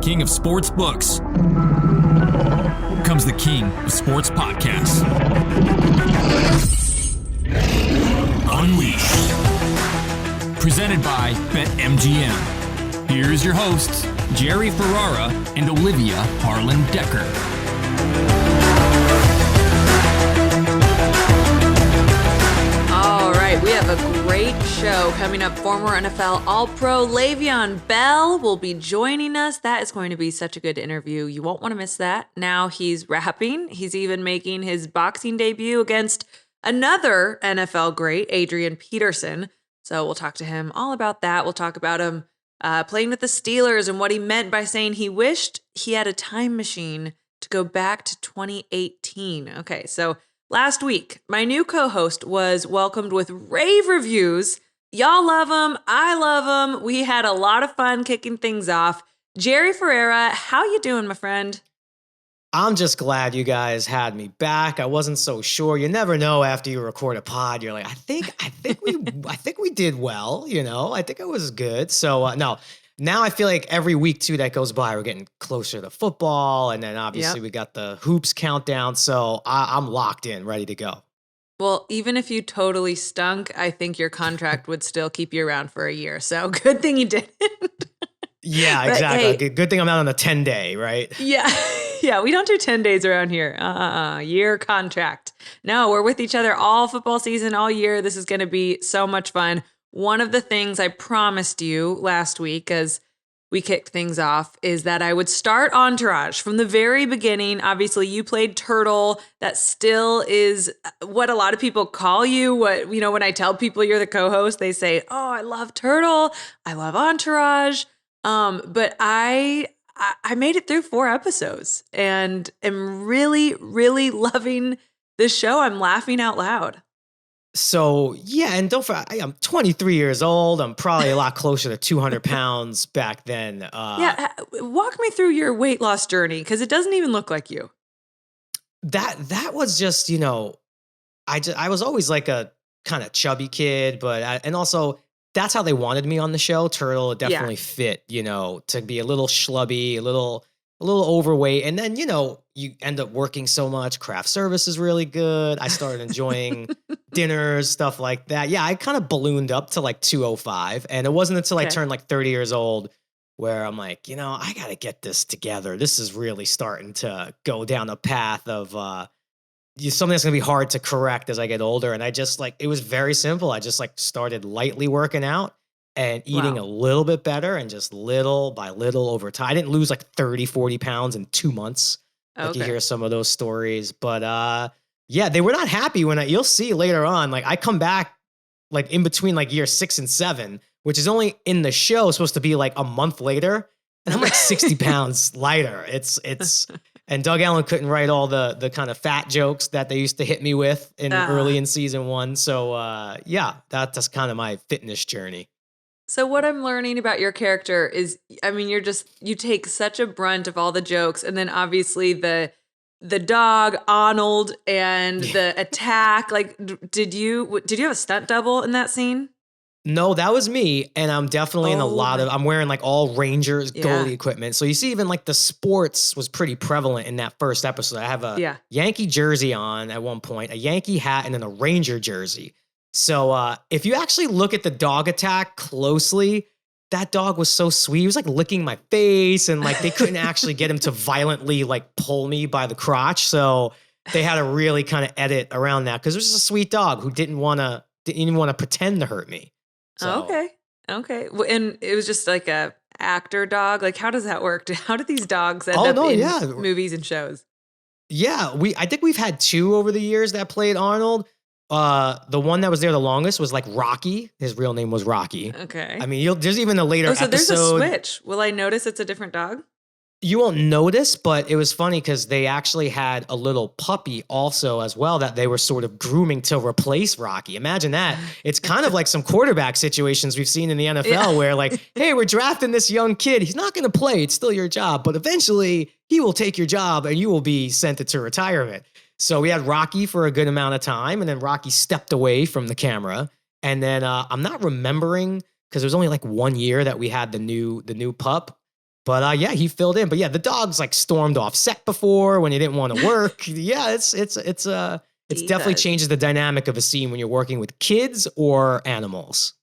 king of sports books comes the king of sports podcasts. Unleashed. Presented by BetMGM. Here's your hosts, Jerry Ferrara and Olivia Harlan Dekker. We have a great show coming up. Former NFL All-Pro Le'Veon Bell will be joining us. That is going to be such a good interview. You won't want to miss that. Now he's rapping. He's even making his boxing debut against another NFL great, Adrian Peterson. So we'll talk to him all about that. We'll talk about him playing with the Steelers and what he meant by saying he wished he had a time machine to go back to 2018. Okay, so last week, my new co-host was welcomed with rave reviews. Y'all love him. I love him. We had a lot of fun kicking things off. Jerry Ferrara, how you doing, my friend? I'm just glad you guys had me back. I wasn't so sure. You never know after you record a pod. You're like, I think we did well. You know, I think it was good. So no. Now I feel like every week, too, that goes by, we're getting closer to football. And then obviously we got the hoops countdown. So I'm locked in, ready to go. Well, even if you totally stunk, I think your contract would still keep you around for a year. So good thing you didn't. Yeah, exactly. Hey, good thing I'm not on a 10-day, right? Yeah. Yeah, we don't do 10 days around here. Year contract. No, we're with each other all football season, all year. This is going to be so much fun. One of the things I promised you last week as we kicked things off is that I would start Entourage from the very beginning. Obviously, you played Turtle. That still is what a lot of people call you. When I tell people you're the co-host, they say, "Oh, I love Turtle. I love Entourage." But I made it through 4 episodes and am really, really loving this show. I'm laughing out loud. So, yeah, and don't forget, I'm 23 years old. I'm probably a lot closer to 200 pounds back then. Walk me through your weight loss journey, because it doesn't even look like you. That was just, I was always like a kind of chubby kid, and also that's how they wanted me on the show. Turtle definitely fit, to be a little schlubby, a little overweight. And then, you end up working so much. Craft service is really good. I started enjoying dinners, stuff like that. Yeah, I kind of ballooned up to like 205. And it wasn't until I turned like 30 years old where I'm like, I got to get this together. This is really starting to go down a path of something that's going to be hard to correct as I get older. And I just it was very simple. I just started lightly working out and eating a little bit better and just little by little over time. I didn't lose 30, 40 pounds in 2 months. You hear some of those stories, but they were not happy you'll see later on, I come back in between year 6 and 7, which is only in the show supposed to be a month later. And I'm 60 pounds lighter. It's, and Doug Allen couldn't write all the kind of fat jokes that they used to hit me with early in season 1. So that's kind of my fitness journey. So what I'm learning about your character is, you take such a brunt of all the jokes, and then obviously the dog Arnold and the attack. Did you have a stunt double in that scene? No, that was me, and I'm definitely in a lot of. I'm wearing all Rangers goalie equipment, so you see even the sports was pretty prevalent in that first episode. I have a Yankee jersey on at one point, a Yankee hat, and then a Ranger jersey. So if you actually look at the dog attack closely, that dog was so sweet. He was licking my face, and they couldn't actually get him to violently pull me by the crotch. So they had to really kind of edit around that because it was just a sweet dog who didn't even want to pretend to hurt me. So. Okay. Well, and it was just a actor dog. How does that work? How do these dogs end up in movies and shows? Yeah, I think we've had 2 over the years that played Arnold. The one that was there the longest was Rocky. His real name was Rocky. Okay. There's even a later episode. There's a switch. Will I notice it's a different dog? You won't notice, but it was funny because they actually had a little puppy also as well that they were sort of grooming to replace Rocky. Imagine that. It's kind of like some quarterback situations we've seen in the NFL where hey, we're drafting this young kid. He's not going to play. It's still your job, but eventually he will take your job and you will be sent into retirement. So we had Rocky for a good amount of time, and then Rocky stepped away from the camera. And then I'm not remembering because it was only 1 year that we had the new pup. But yeah, he filled in. But yeah, the dogs like stormed off set before when he didn't want to work. Yeah, it's definitely changes the dynamic of a scene when you're working with kids or animals.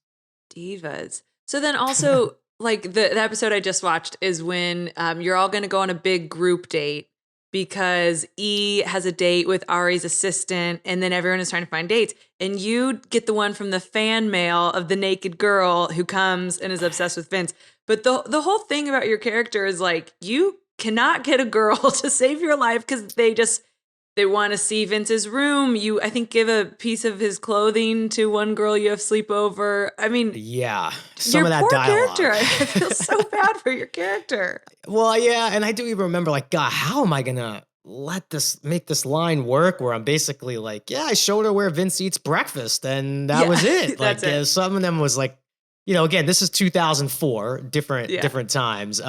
Divas. So then also like the episode I just watched is when you're all going to go on a big group date because E has a date with Ari's assistant and then everyone is trying to find dates. And you get the one from the fan mail of the naked girl who comes and is obsessed with Vince. But the whole thing about your character is like, you cannot get a girl to save your life because they want to see Vince's room. You, I think, give a piece of his clothing to one girl you have sleepover. I mean, yeah, some your of that poor dialogue. character. I feel so bad for your character. Well, yeah, and I do even remember, like, God, how am I gonna make this line work? Where I'm basically like, yeah, I showed her where Vince eats breakfast, and that was it. Like, That's it. Some of them was like, again, this is 2004, different times.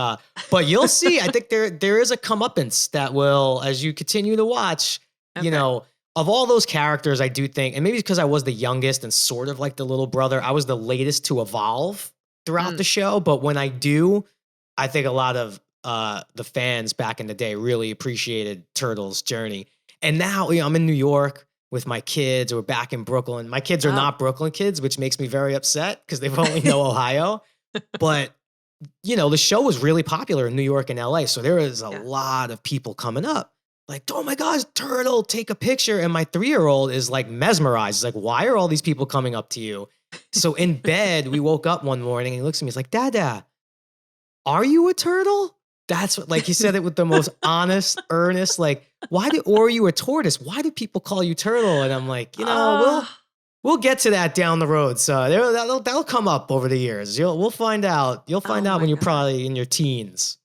But you'll see, I think there is a comeuppance that will, as you continue to watch, Okay. Of all those characters, I do think, and maybe because I was the youngest and sort of like the little brother, I was the latest to evolve throughout the show. But when I do, I think a lot of the fans back in the day really appreciated Turtle's journey. And now, I'm in New York with my kids. We're back in Brooklyn. My kids are not Brooklyn kids, which makes me very upset because they've only know Ohio. But, the show was really popular in New York and LA. So there was a lot of people coming up. Like, oh my gosh, Turtle, take a picture. And my 3-year-old is like mesmerized. He's like, why are all these people coming up to you? So in bed, we woke up one morning and he looks at me. He's like, Dada, are you a turtle? That's what, like, he said it with the most honest, earnest, like, or are you a tortoise? Why do people call you Turtle? And I'm like, we'll get to that down the road. So that'll come up over the years. We'll find out. You'll find out when you're probably in your teens.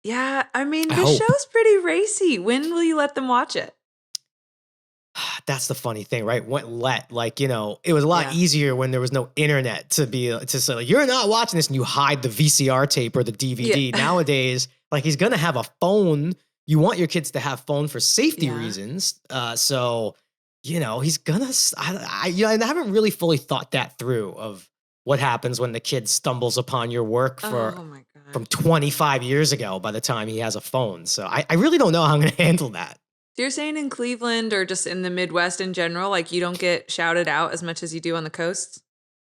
Yeah, I mean, the show's pretty racy. When will you let them watch it? That's the funny thing, right? It was a lot easier when there was no internet to say, like, you're not watching this, and you hide the VCR tape or the DVD. Yeah. Nowadays, like, he's gonna have a phone. You want your kids to have phone for safety reasons. So he's gonna. I haven't really fully thought that through of what happens when the kid stumbles upon your work from 25 years ago by the time he has a phone. So I really don't know how I'm going to handle that. So you're saying in Cleveland or just in the Midwest in general, like, you don't get shouted out as much as you do on the coasts?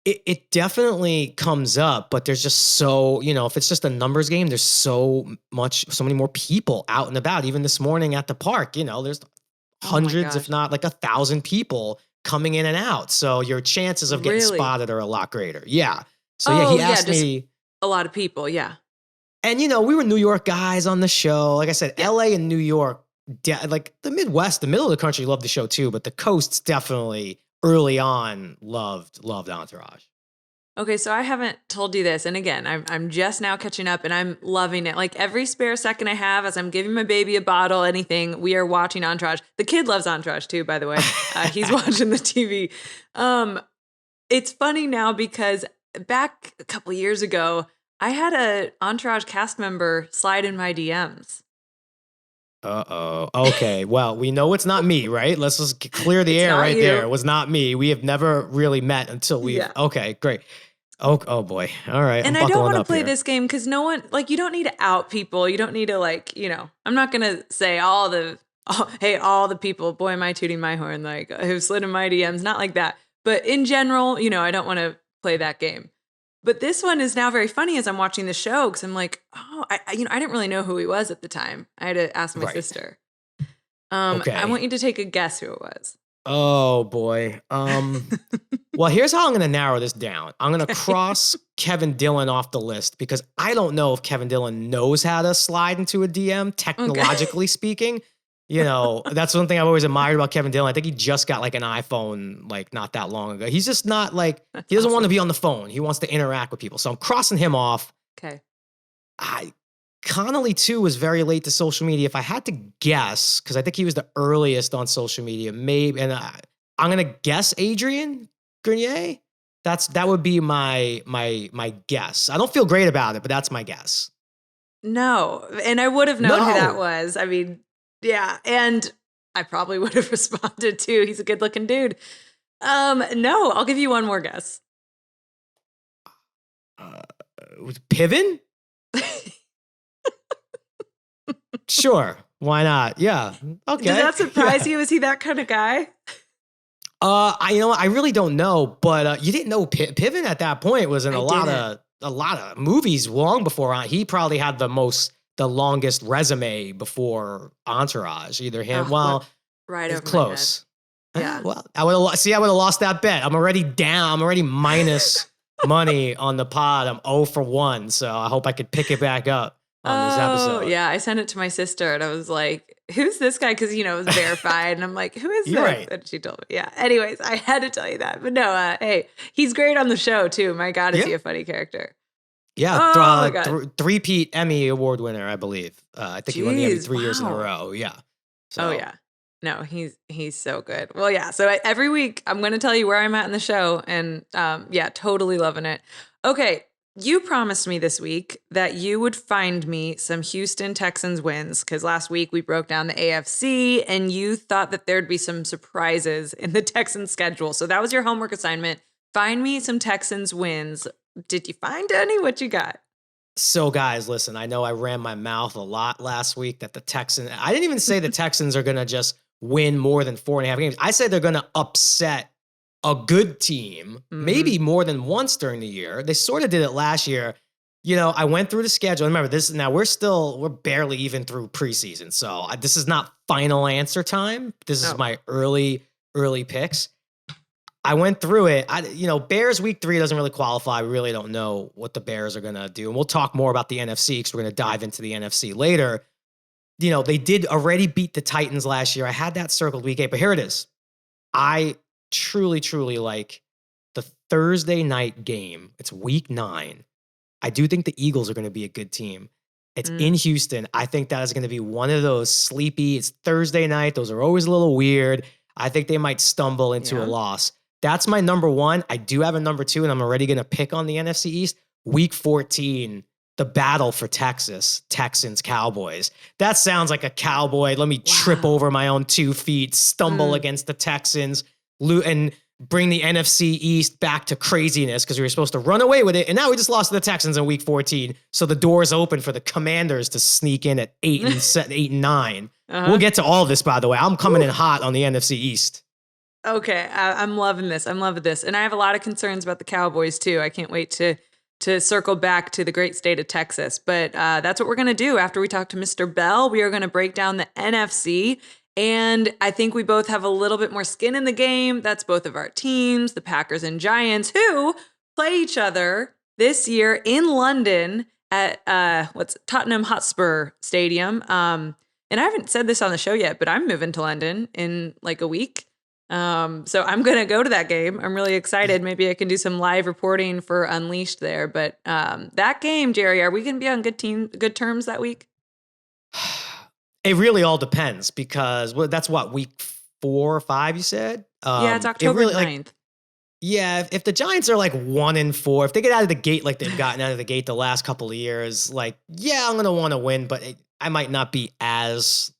It definitely comes up, but there's just so, if it's just a numbers game, there's so many more people out and about. Even this morning at the park, there's hundreds, if not like 1,000 people coming in and out. So your chances of getting spotted are a lot greater. Yeah. So he asked me. A lot of people. Yeah. And, we were New York guys on the show. Like I said, LA and New York, like the Midwest, the middle of the country loved the show too, but the coasts definitely early on loved Entourage. Okay, so I haven't told you this. And again, I'm just now catching up and I'm loving it. Like, every spare second I have as I'm giving my baby a bottle, anything, we are watching Entourage. The kid loves Entourage too, by the way. He's watching the TV. It's funny now because back a couple years ago, I had a Entourage cast member slide in my DMs. Uh-oh. Okay. Well, we know it's not me, right? Let's just clear the air right there. It was not me. We have never really met until we. Yeah. Okay, great. Oh boy. All right. And I don't want to play this game because no one, like, you don't need to out people. You don't need to, like, I'm not going to say all the people, boy, am I tooting my horn, like, who slid in my DMs. Not like that. But in general, I don't want to play that game. But this one is now very funny as I'm watching the show because I'm like, I didn't really know who he was at the time. I had to ask my sister. Okay. I want you to take a guess who it was. Oh boy. Well, here's how I'm going to narrow this down. I'm going to cross Kevin Dillon off the list because I don't know if Kevin Dillon knows how to slide into a DM, technologically speaking. That's one thing I've always admired about Kevin Dillon. I think he just got like an iPhone like not that long ago. He's just not like, he doesn't want to be on the phone. He wants to interact with people. So I'm crossing him off. Okay. Connolly too was very late to social media. If I had to guess, because I think he was the earliest on social media, maybe, and I'm going to guess Adrian Grenier. That would be my guess. I don't feel great about it, but that's my guess. No. And I would have known who that was. I mean, yeah, and I probably would have responded too. He's a good-looking dude. No, I'll give you one more guess. Piven? Sure. Why not? Yeah. Okay. Did that surprise Yeah. you? Is he that kind of guy? I really don't know, but you didn't know Piven at that point was in I a lot didn't. of movies long before. He probably had the longest resume before Entourage. Either him, Oh, what? well, Right it's over my head. close. Yeah. Well, I would have lost that bet. I'm already down. I'm already minus money on the pod. I'm 0 for 1, so I hope I could pick it back up on this episode. Yeah. I sent it to my sister and I was like, who's this guy? Because, it was verified. And I'm like, who is You're this? right. And she told me. Yeah. Anyways, I had to tell you that. But no, hey, he's great on the show, too. My God, is he a funny character? Yeah. Oh, my God. Three-peat Emmy Award winner, I believe. I think he won the Emmy 3 years in a row. Yeah. So. Oh, yeah. No, he's so good. Well, yeah. So every week I'm going to tell you where I'm at in the show, and yeah, totally loving it. Okay, you promised me this week that you would find me some Houston Texans wins because last week we broke down the AFC, and you thought that there'd be some surprises in the Texans schedule. So that was your homework assignment. Find me some Texans wins. Did you find any? What you got? So, guys, listen, I know I ran my mouth a lot last week that the Texans, I didn't even say the Texans are going to just win more than 4.5 games. I said they're going to upset a good team, maybe more than once during the year. They sort of did it last year. I went through the schedule. Remember, now we're barely even through preseason. So this is not final answer time. This is my early picks. I went through it. Bears week 3 doesn't really qualify. We really don't know what the Bears are going to do. And we'll talk more about the NFC because we're going to dive into the NFC later. They did already beat the Titans last year. I had that circled week 8, but here it is. I truly, truly like the Thursday night game. It's week 9. I do think the Eagles are going to be a good team. It's in Houston. I think that is going to be one of those sleepy. It's Thursday night. Those are always a little weird. I think they might stumble into a loss. That's my number 1. I do have a number 2, and I'm already going to pick on the NFC East. Week 14, the battle for Texas, Texans, Cowboys. That sounds like a cowboy. Let me trip over my own 2 feet, stumble against the Texans, and bring the NFC East back to craziness because we were supposed to run away with it. And now we just lost to the Texans in week 14. So the door's open for the Commanders to sneak in at 8 and 9. We'll get to all this, by the way. I'm coming in hot on the NFC East. Okay, I'm loving this. I'm loving this. And I have a lot of concerns about the Cowboys, too. I can't wait to circle back to the great state of Texas. But that's what we're going to do after we talk to Mr. Bell. We are going to break down the NFC. And I think we both have a little bit more skin in the game. That's both of our teams, the Packers and Giants, who play each other this year in London at Tottenham Hotspur Stadium. And I haven't said this on the show yet, but I'm moving to London in like a week. So I'm going to go to that game. I'm really excited. Maybe I can do some live reporting for Unleashed there. But that game, Jerry, are we going to be on good terms that week? It really all depends because that's what, week 4 or 5, you said? Yeah, it's October 9th. If the Giants are like 1-4, if they get out of the gate like they've gotten out of the gate the last couple of years, I'm going to want to win, but I might not be as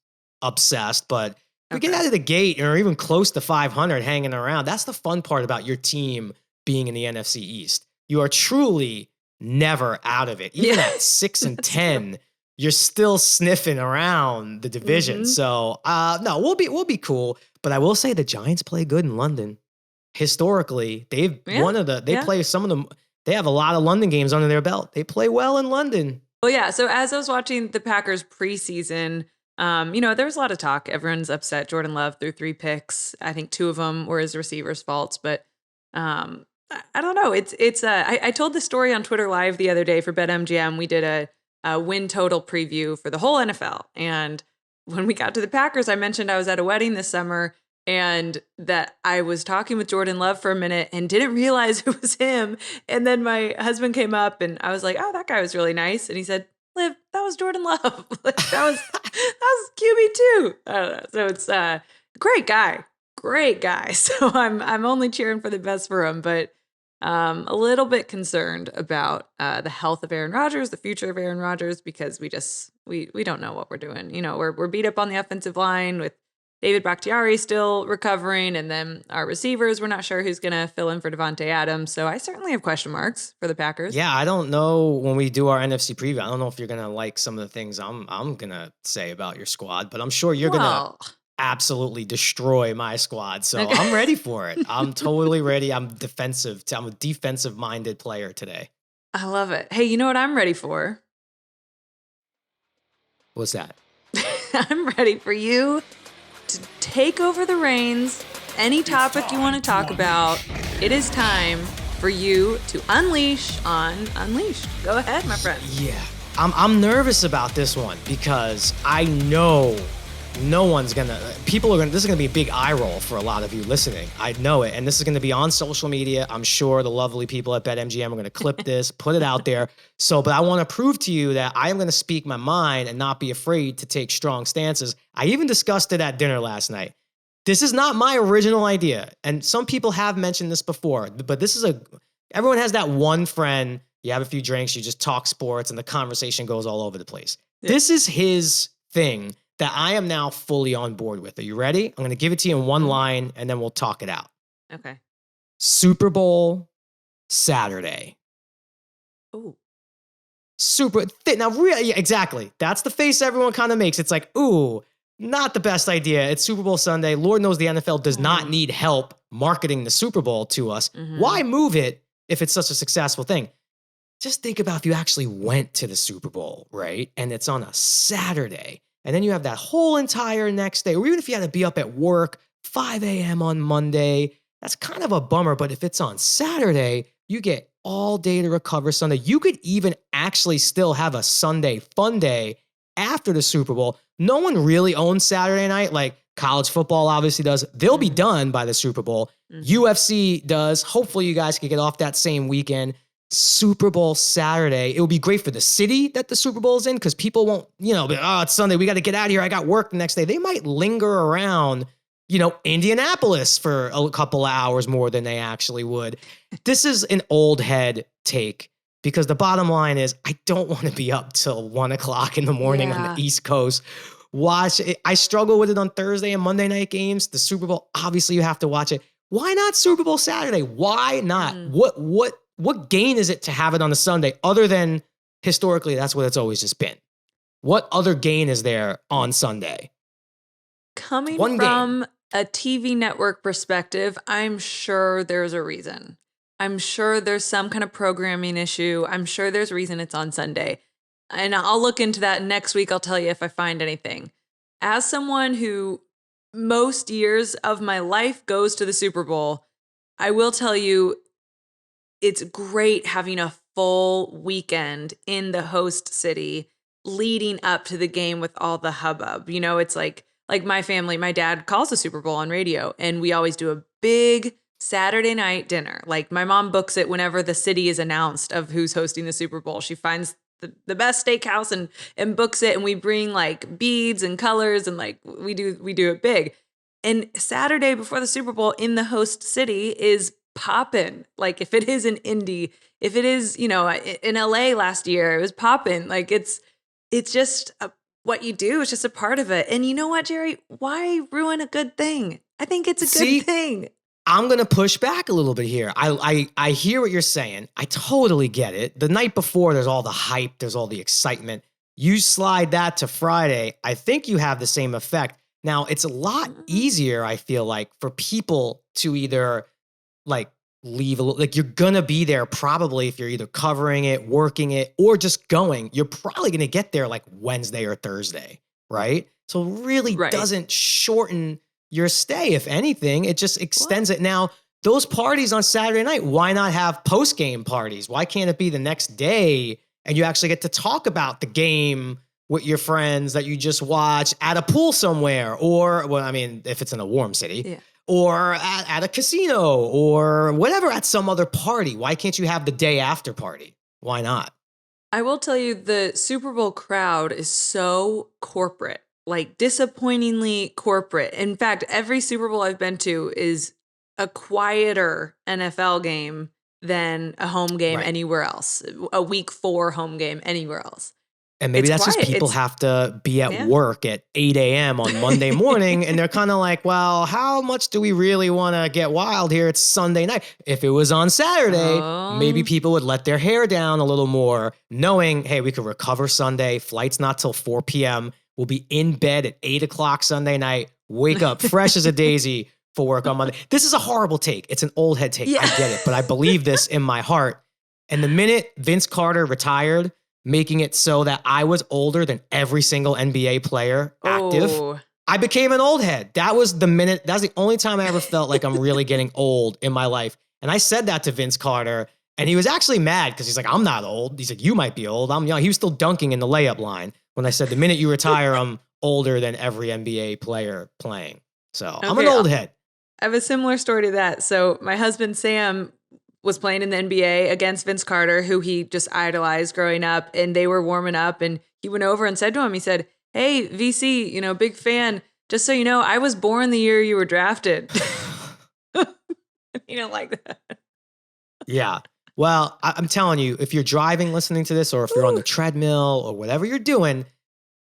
obsessed. But if we get out of the gate or even close to 500 hanging around, that's the fun part about your team being in the NFC East. You are truly never out of it. Even at 6 and 10, you're still sniffing around the division. So no, we'll be cool. But I will say the Giants play good in London. Historically, they play some of them. They have a lot of London games under their belt. They play well in London. Well, yeah. So as I was watching the Packers preseason, there was a lot of talk. Everyone's upset. Jordan Love threw 3 picks. I think 2 of them were his receivers' faults, but I don't know. I told this story on Twitter Live the other day for BetMGM. We did a win total preview for the whole NFL. And when we got to the Packers, I mentioned I was at a wedding this summer and that I was talking with Jordan Love for a minute and didn't realize it was him. And then my husband came up and I was like, oh, that guy was really nice. And he said, Liv, that was Jordan Love. that was QB too. I don't know. So it's great guy. So I'm only cheering for the best for him, but a little bit concerned about the health of Aaron Rodgers, the future of Aaron Rodgers, because we don't know what we're doing. We're beat up on the offensive line with David Bakhtiari still recovering. And then our receivers, we're not sure who's going to fill in for Devontae Adams. So I certainly have question marks for the Packers. Yeah, I don't know when we do our NFC preview. I don't know if you're going to like some of the things I'm going to say about your squad, but I'm sure you're going to absolutely destroy my squad. So okay. I'm ready for it. I'm totally ready. I'm defensive. I'm a defensive-minded player today. I love it. Hey, you know what I'm ready for? What's that? I'm ready for you to take over the reins. Any topic you want to talk about, it is time for you to unleash on Unleashed. Go ahead, my friend. Yeah, I'm nervous about this one because I know this is gonna be a big eye roll for a lot of you listening. I know it, and this is gonna be on social media. I'm sure the lovely people at BetMGM are gonna clip this, put it out there. But I want to prove to you that I am gonna speak my mind and not be afraid to take strong stances. I even discussed it at dinner last night. This is not my original idea, and some people have mentioned this before. But everyone has that one friend. You have a few drinks, you just talk sports, and the conversation goes all over the place. Yeah. This is his thing that I am now fully on board with. Are you ready? I'm going to give it to you in one line, and then we'll talk it out. Okay. Super Bowl Saturday. Ooh. Now, really, exactly. That's the face everyone kind of makes. It's like, ooh, not the best idea. It's Super Bowl Sunday. Lord knows the NFL does not need help marketing the Super Bowl to us. Mm-hmm. Why move it if it's such a successful thing? Just think about if you actually went to the Super Bowl, right? And it's on a Saturday. And then you have that whole entire next day, or even if you had to be up at work, 5 a.m. on Monday, that's kind of a bummer. But if it's on Saturday, you get all day to recover Sunday. You could even actually still have a Sunday fun day after the Super Bowl. No one really owns Saturday night. Like college football obviously does. They'll be done by the Super Bowl. Mm-hmm. UFC does. Hopefully you guys can get off that same weekend. Super Bowl Saturday. It would be great for the city that the Super Bowl is in because people won't, it's Sunday. We got to get out of here. I got work the next day. They might linger around, Indianapolis for a couple of hours more than they actually would. This is an old head take because the bottom line is I don't want to be up till 1 o'clock in the morning on the East Coast. Watch it. I struggle with it on Thursday and Monday night games. The Super Bowl, obviously you have to watch it. Why not Super Bowl Saturday? Why not? What gain is it to have it on a Sunday other than historically that's what it's always just been? What other gain is there on Sunday? Coming from a TV network perspective, I'm sure there's a reason. I'm sure there's some kind of programming issue. I'm sure there's a reason it's on Sunday. And I'll look into that next week. I'll tell you if I find anything. As someone who most years of my life goes to the Super Bowl, I will tell you, it's great having a full weekend in the host city leading up to the game with all the hubbub. It's like my family, my dad calls the Super Bowl on radio, and we always do a big Saturday night dinner. Like my mom books it whenever the city is announced of who's hosting the Super Bowl. She finds the best steakhouse and books it, and we bring like beads and colors and like we do it big. And Saturday before the Super Bowl in the host city is poppin'. Like if it is in Indy, if it is, in LA last year, it was poppin'. Like it's just what you do. It's just a part of it. And you know what, Jerry? Why ruin a good thing? I think it's a good thing. I'm going to push back a little bit here. I hear what you're saying. I totally get it. The night before, there's all the hype. There's all the excitement. You slide that to Friday, I think you have the same effect. Now, it's a lot easier, I feel like, for people to either leave a little, like you're going to be there probably if you're either covering it, working it, or just going. You're probably going to get there like Wednesday or Thursday, right? So it really doesn't shorten your stay. If anything, it just extends it. Now, those parties on Saturday night, why not have post-game parties? Why can't it be the next day and you actually get to talk about the game with your friends that you just watched at a pool somewhere? Or, if it's in a warm city, or at a casino or whatever, at some other party. Why can't you have the day after party? Why not? I will tell you, the Super Bowl crowd is so corporate. Like disappointingly corporate. In fact, every Super Bowl I've been to is a quieter NFL game than a home game anywhere else, a week 4 home game anywhere else. And maybe It's that's just quiet. people have to be at work at 8 a.m. on Monday morning. And they're kind of like, well, how much do we really want to get wild here? It's Sunday night. If it was on Saturday, maybe people would let their hair down a little more, knowing, hey, we could recover Sunday. Flight's not till 4 p.m. We'll be in bed at 8 o'clock Sunday night. Wake up fresh as a daisy for work on Monday. This is a horrible take. It's an old head take. I get it. But I believe this in my heart. And the minute Vince Carter retired, making it so that I was older than every single NBA player active, I became an old head. That was the minute. That was the only time I ever felt like I'm really getting old in my life. And I said that to Vince Carter, and he was actually mad because he's like, I'm not old. He's like, you might be old. I'm young. He was still dunking in the layup line when I said, the minute you retire, I'm older than every NBA player playing. So I'm an old head. I have a similar story to that. So my husband, Sam, was playing in the NBA against Vince Carter, who he just idolized growing up, and they were warming up, and he went over and said to him, he said, hey, VC, big fan, just so you know, I was born the year you were drafted. You don't like that. Yeah. Well, I'm telling you, if you're driving listening to this, or if you're on the treadmill or whatever you're doing,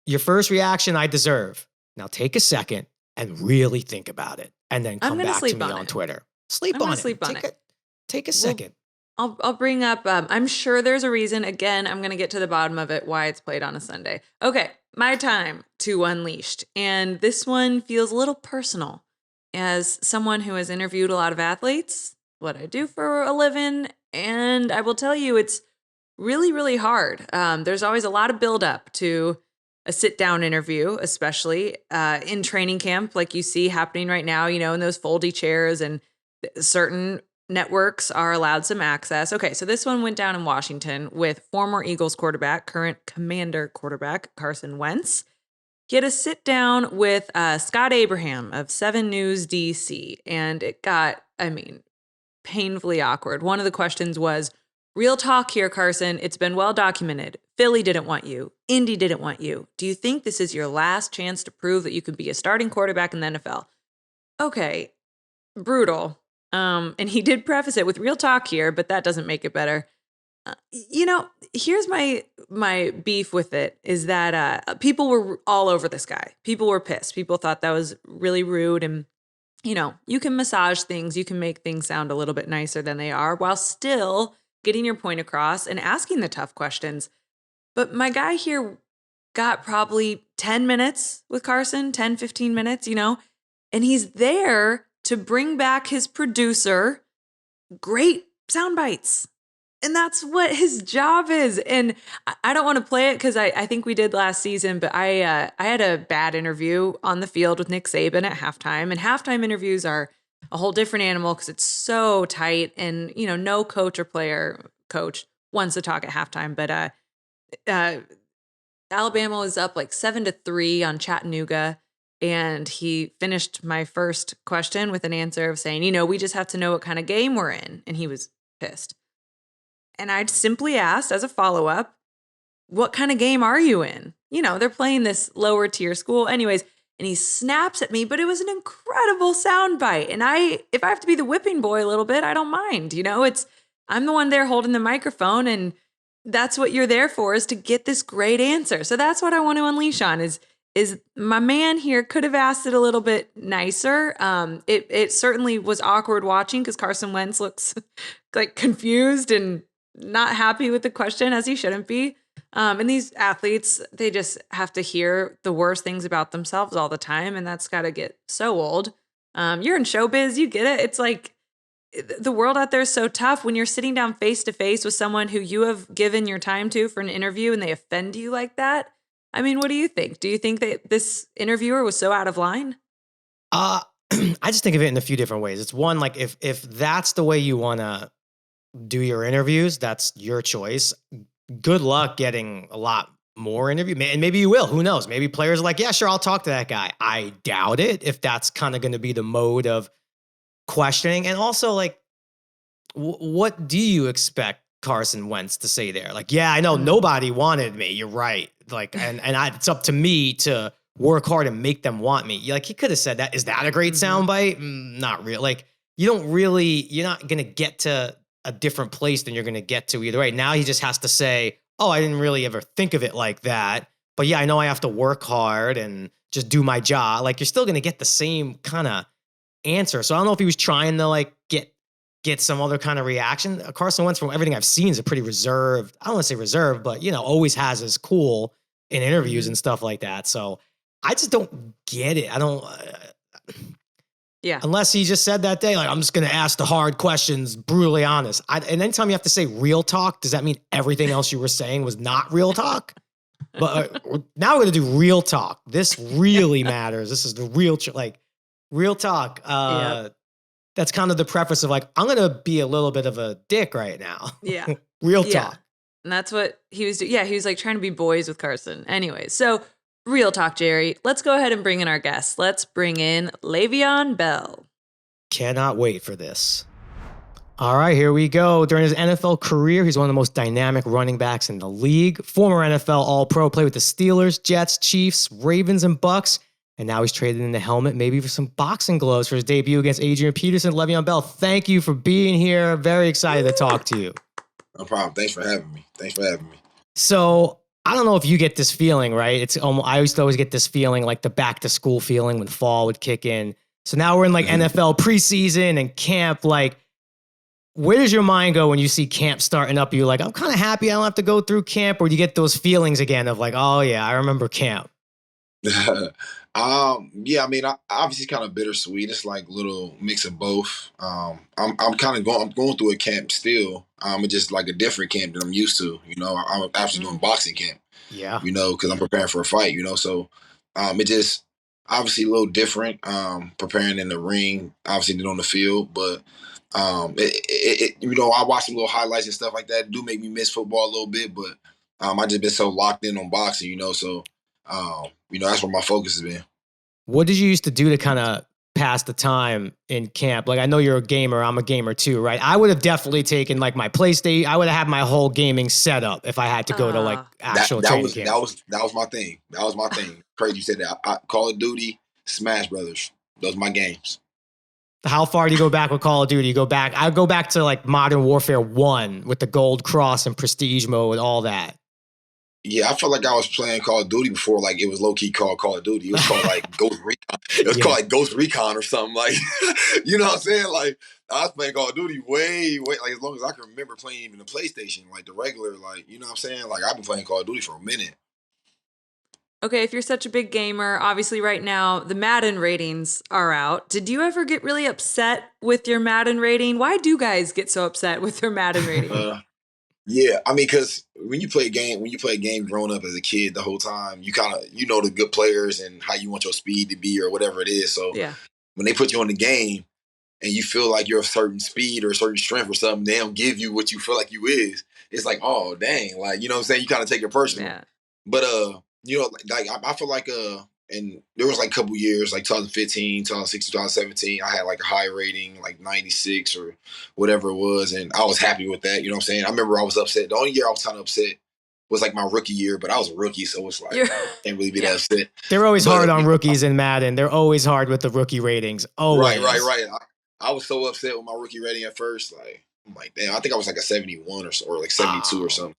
your first reaction, I deserve. Now take a second and really think about it, and then come back to me on Twitter. Sleep on it. Take a second. I'll bring up, I'm sure there's a reason. Again, I'm going to get to the bottom of it, why it's played on a Sunday. Okay, my time to Unleashed. And this one feels a little personal. As someone who has interviewed a lot of athletes, what I do for a living, and I will tell you, it's really, really hard. There's always a lot of buildup to a sit-down interview, especially in training camp, like you see happening right now, in those foldy chairs, and certain networks are allowed some access. Okay, so this one went down in Washington with former Eagles quarterback, current Commander quarterback, Carson Wentz. He had a sit down with Scott Abraham of 7 News DC, and it got, painfully awkward. One of the questions was, real talk here, Carson. It's been well documented. Philly didn't want you. Indy didn't want you. Do you think this is your last chance to prove that you can be a starting quarterback in the NFL? Okay, brutal. And he did preface it with real talk here, but that doesn't make it better. Here's my beef with it is that people were all over this guy. People were pissed. People thought that was really rude. And, you can massage things. You can make things sound a little bit nicer than they are while still getting your point across and asking the tough questions. But my guy here got probably 10 minutes with Carson, 10, 15 minutes, and he's there to bring back his producer great sound bites. And that's what his job is. And I don't want to play it because I think we did last season, but I had a bad interview on the field with Nick Saban at halftime. And halftime interviews are a whole different animal because it's so tight. And, no coach wants to talk at halftime. But Alabama was up like 7-3 on Chattanooga. And he finished my first question with an answer of saying, we just have to know what kind of game we're in. And he was pissed. And I simply asked as a follow-up, what kind of game are you in? They're playing this lower tier school. Anyways, and he snaps at me, but it was an incredible soundbite. And if I have to be the whipping boy a little bit, I don't mind. I'm the one there holding the microphone, and that's what you're there for, is to get this great answer. So that's what I want to unleash on is my man here could have asked it a little bit nicer. It certainly was awkward watching because Carson Wentz looks like confused and not happy with the question, as he shouldn't be. And these athletes, they just have to hear the worst things about themselves all the time. And that's got to get so old. You're in showbiz, you get it. It's like the world out there is so tough when you're sitting down face to face with someone who you have given your time to for an interview and they offend you like that. What do you think? Do you think that this interviewer was so out of line? I just think of it in a few different ways. It's one, like if that's the way you want to do your interviews, that's your choice. Good luck getting a lot more interview. And maybe you will, who knows? Maybe players are like, yeah, sure, I'll talk to that guy. I doubt it if that's kind of going to be the mode of questioning. And also, like, what do you expect Carson Wentz to say there? Like, yeah, I know nobody wanted me. You're right. Like, it's up to me to work hard and make them want me. Like, he could have said that. Is that a great soundbite? Not really. Like, you're not going to get to a different place than you're going to get to either way. Now he just has to say, oh, I didn't really ever think of it like that. But yeah, I know I have to work hard and just do my job. Like, you're still going to get the same kind of answer. So I don't know if he was trying to like get some other kind of reaction. Carson Wentz, from everything I've seen, is a pretty reserved. I don't want to say reserved, but always has his cool in interviews and stuff like that. So I just don't get it. I don't. Yeah. Unless he just said that day, like, I'm just going to ask the hard questions, brutally honest. And anytime you have to say real talk, does that mean everything else you were saying was not real talk? But now we're going to do real talk. This really matters. This is the real talk. That's kind of the preface of like, I'm going to be a little bit of a dick right now. Yeah. Real talk. And that's what he was doing. Yeah, he was like trying to be boys with Carson. Anyway, so real talk, Jerry. Let's go ahead and bring in our guest. Let's bring in Le'Veon Bell. Cannot wait for this. All right, here we go. During his NFL career, he's one of the most dynamic running backs in the league. Former NFL All-Pro, played with the Steelers, Jets, Chiefs, Ravens, and Bucks. And now he's traded in the helmet, maybe for some boxing gloves for his debut against Adrian Peterson. Le'Veon Bell, thank you for being here. Very excited to talk to you. No problem. Thanks for having me. So I don't know if you get this feeling, right? It's almost, I used to always get this feeling, like the back to school feeling when fall would kick in. So now we're in like NFL preseason and camp. Like, where does your mind go when you see camp starting up? You're like, I'm kind of happy I don't have to go through camp. Or do you get those feelings again of like, oh yeah, I remember camp? Yeah, I mean, obviously kind of bittersweet. It's like a little mix of both. I'm going through a camp still. It's just like a different camp than I'm used to. I'm actually doing boxing camp. Yeah. Because I'm preparing for a fight. So it just obviously a little different. Preparing in the ring, obviously than on the field, but I watch some little highlights and stuff like that. It do make me miss football a little bit, but I just been so locked in on boxing. So that's where my focus has been. What did you used to do to kind of pass the time in camp? Like, I know you're a gamer. I'm a gamer too, right? I would have definitely taken like my PlayStation. I would have had my whole gaming setup if I had to go to like actual training camp. That was my thing. Crazy you said that. Call of Duty, Smash Brothers. Those are my games. How far do you go back with Call of Duty? I go back to like Modern Warfare 1 with the gold cross and prestige mode and all that. Yeah, I felt like I was playing Call of Duty before, like it was low key called Call of Duty. It was called like Ghost Recon. It was called like Ghost Recon or something. Like, you know what I'm saying? Like, I was playing Call of Duty way, like as long as I can remember playing even the PlayStation, like the regular, like, you know what I'm saying? Like, I've been playing Call of Duty for a minute. Okay, if you're such a big gamer, obviously right now the Madden ratings are out. Did you ever get really upset with your Madden rating? Why do guys get so upset with their Madden rating? Yeah, I mean, because when you play a game growing up as a kid the whole time, you kind of, the good players and how you want your speed to be or whatever it is. So when they put you on the game and you feel like you're a certain speed or a certain strength or something, they don't give you what you feel like you is. It's like, oh, dang. Like, you know what I'm saying? You kind of take it personal. Yeah. But, like I feel like, and there was like a couple years, like 2015, 2016, 2017, I had like a high rating, like 96 or whatever it was. And I was happy with that. You know what I'm saying? I remember I was upset. The only year I was kind of upset was like my rookie year, but I was a rookie. So it's like, can't really be that upset. They're always hard on rookies in Madden. They're always hard with the rookie ratings. Always. Right. I was so upset with my rookie rating at first. Like, I'm like, damn, I think I was like a 71 or like 72 or something.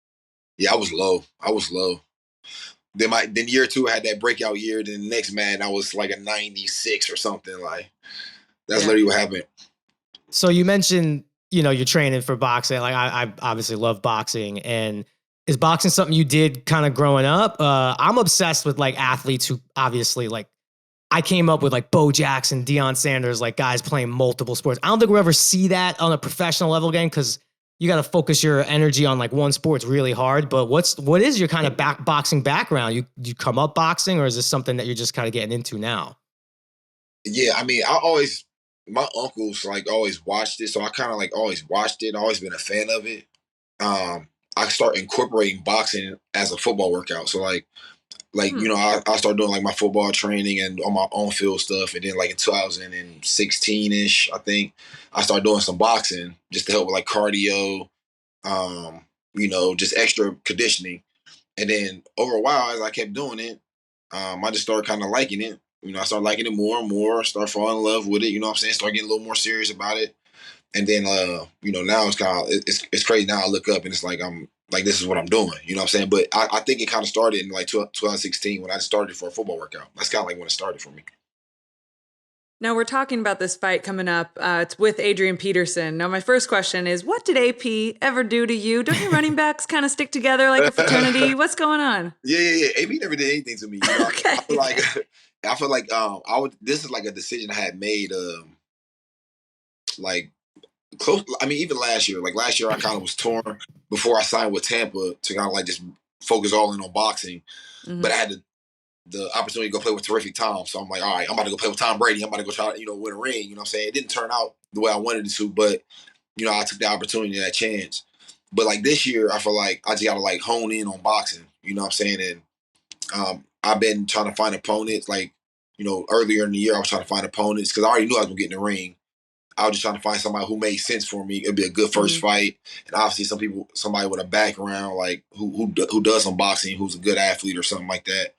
Yeah, I was low. Then year two, I had that breakout year. Then the next man, I was like a 96 or something. Like, that's literally what happened. So you mentioned, you're training for boxing. Like, I obviously love boxing. And is boxing something you did kind of growing up? I'm obsessed with like athletes who obviously, like, I came up with like Bo Jackson, Deion Sanders, like guys playing multiple sports. I don't think we'll ever see that on a professional level again, because you got to focus your energy on like one sport. It's really hard. But what is your kind of boxing background? You come up boxing, or is this something that you're just kind of getting into now? Yeah, I mean, my uncles like always watched it, so I kind of like always watched it. Always been a fan of it. I start incorporating boxing as a football workout. So like I started doing like my football training and on my own field stuff, and then like in 2016-ish, I think I started doing some boxing just to help with like cardio, just extra conditioning. And then over a while, as I kept doing it, I just started kind of liking it. I started liking it more and more, started falling in love with it, you know what I'm saying? Start getting a little more serious about it. And then, now it's kind of, it's crazy now I look up and it's like I'm like, this is what I'm doing. You know what I'm saying? But I think it kind of started in like 2016 when I started for a football workout. That's kind of like when it started for me. Now we're talking about this fight coming up. It's with Adrian Peterson. Now my first question is, what did AP ever do to you? Don't your running backs kind of stick together like a fraternity? What's going on? Yeah. AP never did anything to me. You know? Okay. I feel like this is like a decision I had made like close. I mean, even last year. Like last year, I kind of was torn before I signed with Tampa to kind of like just focus all in on boxing. Mm-hmm. But I had the opportunity to go play with Terrific Tom. So I'm like, all right, I'm about to go play with Tom Brady. I'm about to go try to, win a ring. You know what I'm saying? It didn't turn out the way I wanted it to, but, I took the opportunity, that chance. But like this year, I feel like I just got to like hone in on boxing. You know what I'm saying? And I've been trying to find opponents. Like, earlier in the year, I was trying to find opponents because I already knew I was going to get in the ring. I was just trying to find somebody who made sense for me. It'd be a good first fight. And obviously somebody with a background, like who does some boxing, who's a good athlete or something like that.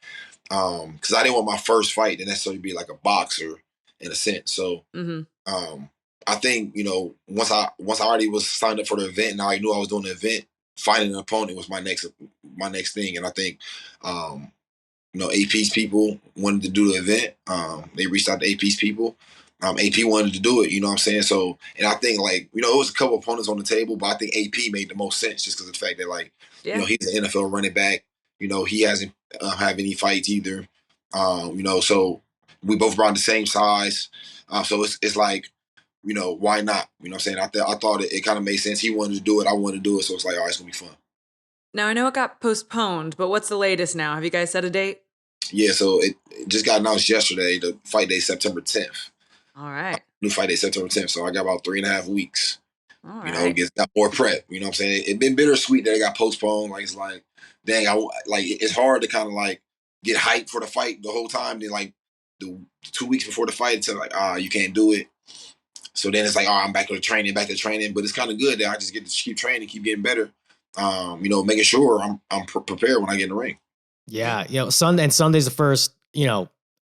Because I didn't want my first fight to necessarily be like a boxer in a sense. So I think, once I already was signed up for the event and I knew I was doing the event, finding an opponent was my next thing. And I think AP's people wanted to do the event. They reached out to AP's people. AP wanted to do it, you know what I'm saying? So, and I think it was a couple opponents on the table, but I think AP made the most sense just because of the fact that he's an NFL running back. He hasn't have any fights either. So we both around the same size. So it's like, why not? You know what I'm saying? I thought it kind of made sense. He wanted to do it. I wanted to do it. So it's like, all right, it's going to be fun. Now, I know it got postponed, but what's the latest now? Have you guys set a date? Yeah, so it just got announced yesterday. The fight day, September 10th. All right. New fight day, September 10th. So I got about 3.5 weeks. All right. Got more prep. You know what I'm saying? It's been bittersweet that it got postponed. Like, it's like, dang, it's hard to kind of like get hyped for the fight the whole time. Then like the 2 weeks before the fight, it's like, you can't do it. So then it's like, I'm back to training. But it's kind of good that I just get to keep training, keep getting better. Making sure I'm prepared when I get in the ring. Yeah, Sunday's the first,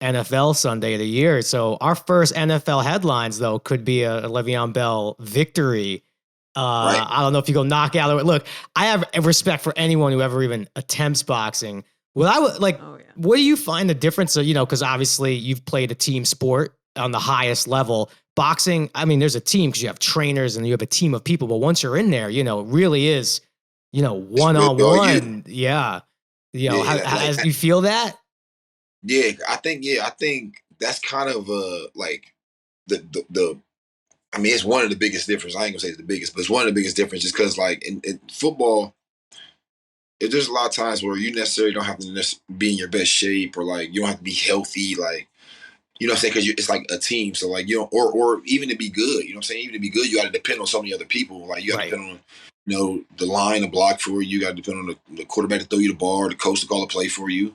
NFL Sunday of the year. So our first NFL headlines, though, could be a Le'Veon Bell victory. Right. I don't know if you go knockout or look. I have respect for anyone who ever even attempts boxing. What do you find the difference? Because obviously you've played a team sport on the highest level. Boxing, I mean, there's a team because you have trainers and you have a team of people. But once you're in there, it really is, one-on-one. Yeah. How you feel that? Yeah, I think that's kind of like the I mean, it's one of the biggest differences. I ain't gonna say it's the biggest, but it's one of the biggest differences because like in football, there's a lot of times where you necessarily don't have to be in your best shape or like you don't have to be healthy, like you know what I'm saying? Because it's like a team, so like or even to be good, you know what I'm saying? Even to be good, you got to depend on so many other people. Like you got to depend on the line to block for you. You got to depend on the quarterback to throw you the ball, the coach to call a play for you.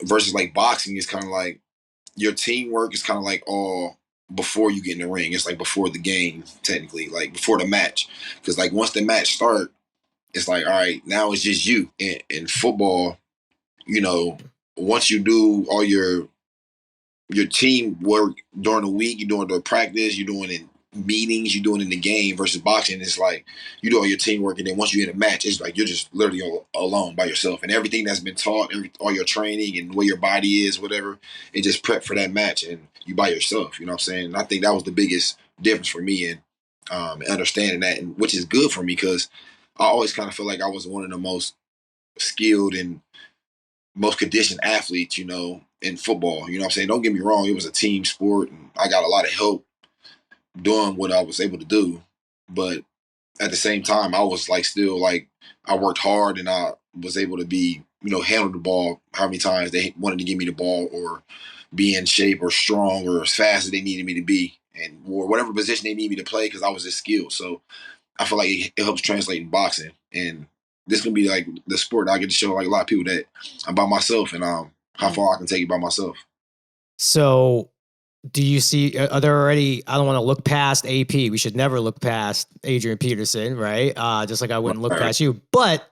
Versus like boxing is kind of like your teamwork is kind of like all before you get in the ring. It's like before the game, technically, like before the match. Because like once the match start, it's like, all right, now it's just you. In football, once you do all your team work during the week, you're doing the practice, you're doing it meetings, you're doing it in the game versus boxing. It's like you do all your teamwork, and then once you're in a match, it's like you're just literally alone by yourself. And everything that's been taught, all your training and the way your body is, whatever, it just prep for that match, and you by yourself. You know what I'm saying? And I think that was the biggest difference for me in understanding that, and which is good for me because I always kind of feel like I was one of the most skilled and most conditioned athletes, in football. You know what I'm saying? Don't get me wrong, it was a team sport, and I got a lot of help doing what I was able to do, but at the same time, I was like still like I worked hard and I was able to be handle the ball how many times they wanted to give me the ball or be in shape or strong or as fast as they needed me to be and or whatever position they need me to play because I was just skilled. So I feel like it helps translate in boxing, and this can be like the sport I get to show like a lot of people that I'm by myself and how far I can take it by myself. So. Do you see, are there already, I don't want to look past AP. We should never look past Adrian Peterson, right? Just like I wouldn't look past you. But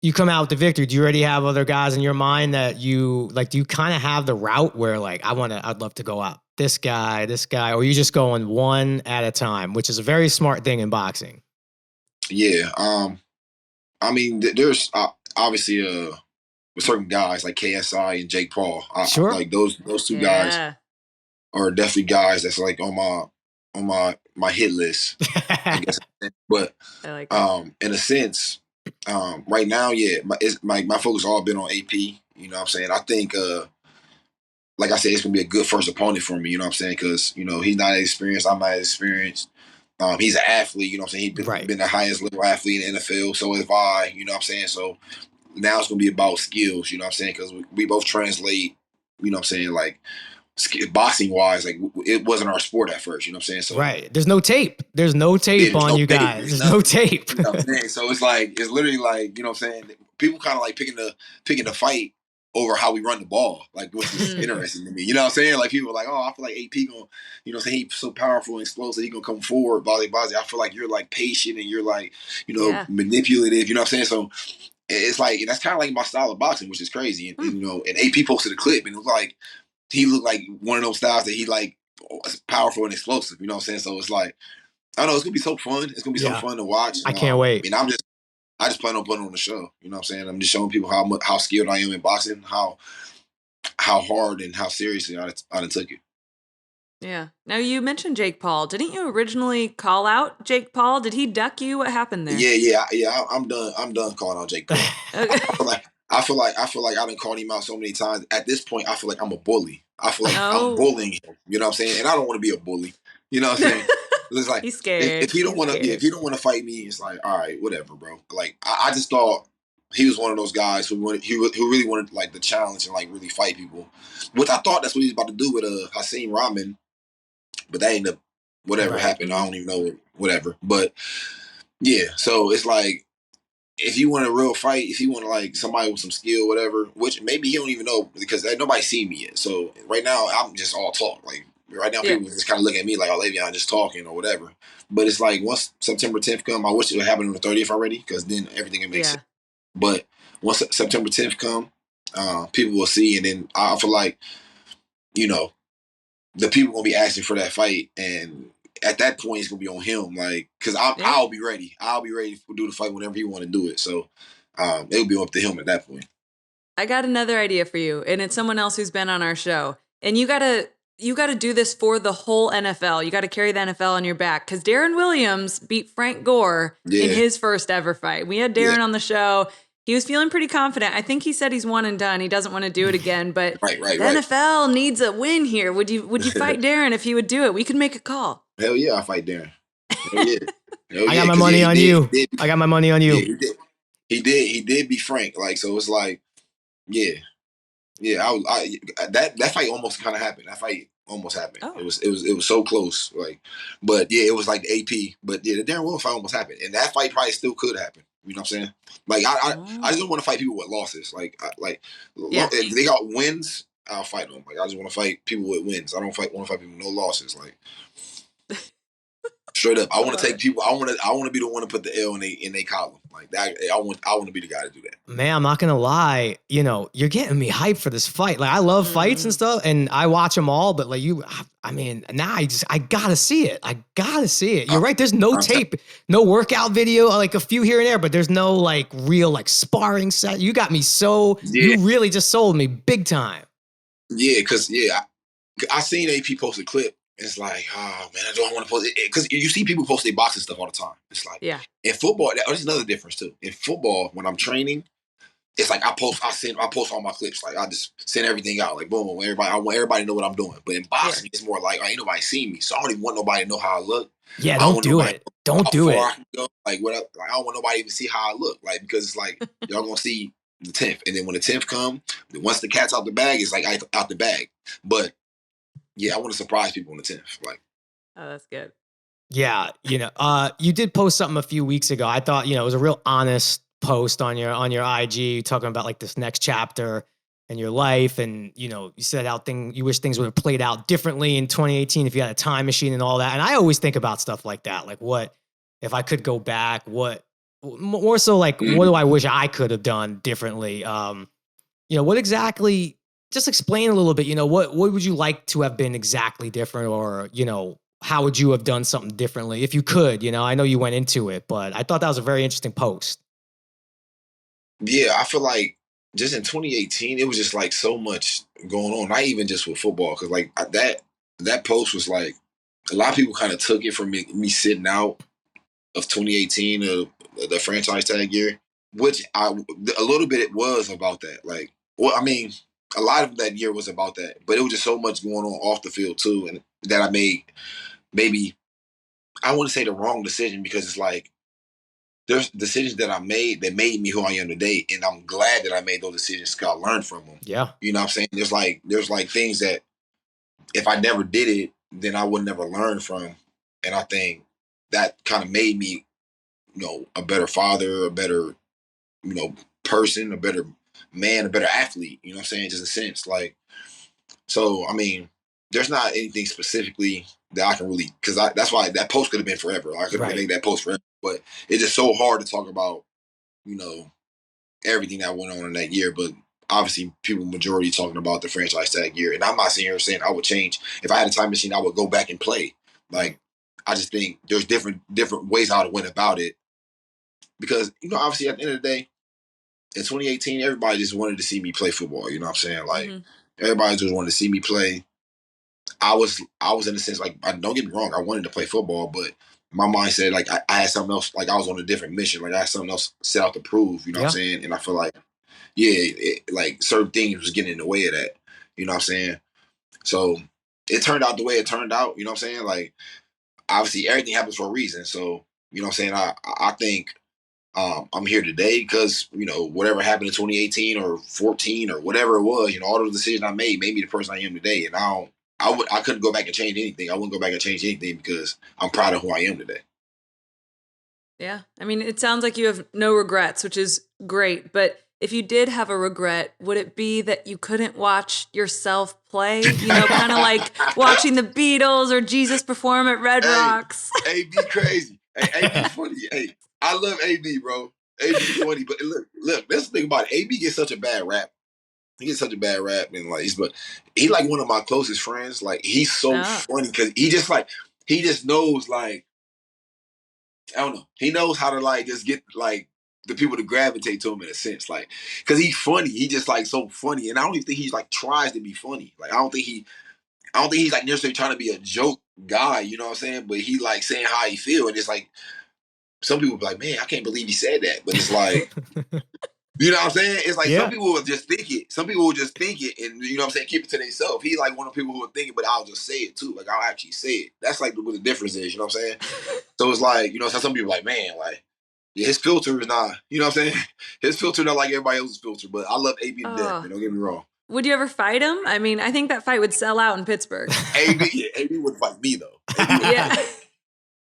you come out with the victory. Do you already have other guys in your mind that do you kind of have the route where like, I'd love to go out this guy, or you just going one at a time, which is a very smart thing in boxing? Yeah. I mean, there's obviously with certain guys like KSI and Jake Paul. Sure. Like those two guys are definitely guys that's like on my hit list, I guess. But I like in a sense, right now, yeah, my focus all been on AP. You know what I'm saying? I think like I said, it's gonna be a good first opponent for me. You know what I'm saying? Because he's not as experienced. I'm not as experienced. He's an athlete. You know what I'm saying? He's been the highest level athlete in the NFL. So have I. You know what I'm saying? So now it's gonna be about skills. You know what I'm saying? Because we both translate. You know what I'm saying? Like boxing wise, like it wasn't our sport at first. You know what I'm saying? So right. There's no tape. There's no tape on you guys. There's no tape. You know what I'm saying? So it's literally like, you know what I'm saying? People kind of like picking the fight over how we run the ball, like, which is interesting to me. You know what I'm saying? Like people are like, oh, I feel like AP gonna, you know what I'm saying? He's so powerful and explosive, he gonna come forward, body. I feel like you're like patient and you're like, manipulative. You know what I'm saying? So it's like that's kind of like my style of boxing, which is crazy. And and AP posted a clip and it was like he looked like one of those styles that he like powerful and explosive. You know what I'm saying? So it's like I don't know. It's gonna be so fun. It's gonna be so fun to watch. I can't wait. And I just plan on putting on the show. You know what I'm saying? I'm just showing people how skilled I am in boxing, how hard and how seriously I done took it. Yeah. Now you mentioned Jake Paul. Didn't you originally call out Jake Paul? Did he duck you? What happened there? Yeah. I'm done calling out Jake Paul. Okay. I feel like I done called him out so many times. At this point, I feel like I'm a bully. I feel like I'm bullying him. You know what I'm saying? And I don't want to be a bully. You know what I'm saying? It's like he's scared. If he don't want to fight me, it's like, all right, whatever, bro. Like I just thought he was one of those guys who really wanted like the challenge and like really fight people. Which I thought that's what he was about to do with Hasim Rahman, but that ended up whatever happened. I don't even know whatever. But yeah, so it's like if you want a real fight, if you want like somebody with some skill, whatever, which maybe he don't even know because nobody seen me yet. So right now I'm just all talk. Like right now people just kind of look at me like Olivia, I'm just talking or whatever. But it's like once September 10th come, I wish it would happen on the 30th already because then everything would make sense. But once September 10th come, people will see, and then I feel like the people gonna be asking for that fight, and at that point it's gonna be on him, like because I'll be ready. I'll be ready to do the fight whenever he want to do it. So it'll be up to him at that point. I got another idea for you, and it's someone else who's been on our show, and you gotta do this for the whole NFL. You gotta carry the NFL on your back because Darren Williams beat Frank Gore in his first ever fight. We had Darren on the show. He was feeling pretty confident. I think he said he's one and done. He doesn't want to do it again, but the NFL needs a win here. Would you fight Darren if he would do it? We could make a call. Hell yeah, I'll fight Darren. Hell yeah. I got my money on you. I got my money on you. He did beat Frank. Like, so it's like, yeah. That fight almost kind of happened. That fight almost happened. Oh. It was so close. Like, but yeah, it was like the AP. But yeah, the Darren Williams fight almost happened, and that fight probably still could happen. You know what I'm saying? Like, I just don't want to fight people with losses. If they got wins, I'll fight them. Like, I just want to fight people with wins. I don't want to fight people with no losses. Like, straight up, I want to take people. I want to be the one to put the L in they column. Like that, I want to be the guy to do that. Man, I'm not gonna lie. You're getting me hyped for this fight. Like I love fights and stuff, and I watch them all. But like now I gotta see it. I gotta see it. You're right. There's no tape, no workout video, like a few here and there, but there's no like real like sparring set. You got me so. You really just sold me big time. Yeah, because I seen AP post a clip. It's like, oh man, I don't want to post it because you see people post their boxing stuff all the time. It's like, in football, there's another difference too. In football, when I'm training, it's like I post all my clips. Like I just send everything out. Like boom, I want everybody to know what I'm doing. But in boxing, it's more like ain't nobody see me, so I don't even want nobody to know how I look. Yeah, don't do it. Don't do it. Like I don't want nobody to even see how I look. Like because it's like y'all gonna see the 10th, and then when the 10th come, once the cat's out the bag, it's like out the bag. But yeah, I want to surprise people on the 10th. Like, oh, that's good. Yeah, you did post something a few weeks ago. I thought, it was a real honest post on your IG talking about like this next chapter in your life, and you said you wish things would have played out differently in 2018 if you had a time machine and all that. And I always think about stuff like that, like what if I could go back? What more so like what do I wish I could have done differently? What exactly? Just explain a little bit, what would you like to have been exactly different, or, how would you have done something differently if you could? I know you went into it, but I thought that was a very interesting post. Yeah, I feel like just in 2018, it was just like so much going on. Not even just with football, because like that post was like a lot of people kind of took it from me sitting out of 2018, the franchise tag year, which a little bit it was about that. Like, well, I mean, a lot of that year was about that, but it was just so much going on off the field too, and that I made maybe I wouldn't say the wrong decision because it's like there's decisions that I made that made me who I am today, and I'm glad that I made those decisions because I learned from them. Yeah, you know what I'm saying? There's like things that if I never did it, then I would never learn from, and I think that kind of made me, a better father, a better, person, a better man, a better athlete. You know what I'm saying? Just a sense, like so. I mean, there's not anything specifically that I can really because that's why that post could have been forever. I could have made that post forever, but it's just so hard to talk about, you know, everything that went on in that year. But obviously, people majority talking about the franchise tag year, and I'm not sitting here saying I would change if I had a time machine. I would go back and play. Like I just think there's different ways I would have went about it because obviously at the end of the day, in 2018, everybody just wanted to see me play football. You know what I'm saying? Like everybody just wanted to see me play. I was in a sense like don't get me wrong, I wanted to play football, but my mindset like I had something else. Like I was on a different mission. Like I had something else set out to prove. You know what I'm saying? And I feel like like certain things was getting in the way of that. You know what I'm saying? So it turned out the way it turned out. You know what I'm saying? Like obviously everything happens for a reason. So you know what I'm saying? I think I'm here today because whatever happened in 2018 or 14 or whatever it was, all those decisions I made me the person I am today. And I couldn't go back and change anything. I wouldn't go back and change anything because I'm proud of who I am today. Yeah. I mean, it sounds like you have no regrets, which is great. But if you did have a regret, would it be that you couldn't watch yourself play? Kind of like watching the Beatles or Jesus perform at Red Rocks. AB crazy. Hey, AB funny. Hey, I love AB, bro. AB funny. But look, that's the thing about it. AB gets such a bad rap. He gets such a bad rap, and but he like one of my closest friends. Like he's so funny because he just knows like I don't know. He knows how to like just get like the people to gravitate to him in a sense, like because he's funny. He just like so funny, and I don't even think he's like tries to be funny. Like I don't think he's like necessarily trying to be a joke guy. You know what I'm saying? But he like saying how he feel, and it's like some people be like, man, I can't believe he said that, but it's like. You know what I'm saying? It's like some people will just think it. Some people will just think it and, you know what I'm saying, keep it to themselves. He like one of the people who will think it, but I'll just say it too. Like, I'll actually say it. That's like what the difference is, you know what I'm saying? So it's like, so some people are like, man, like, his filter is not, you know what I'm saying? His filter not like everybody else's filter, but I love AB to death, man. Don't get me wrong. Would you ever fight him? I mean, I think that fight would sell out in Pittsburgh. AB wouldn't fight me, though.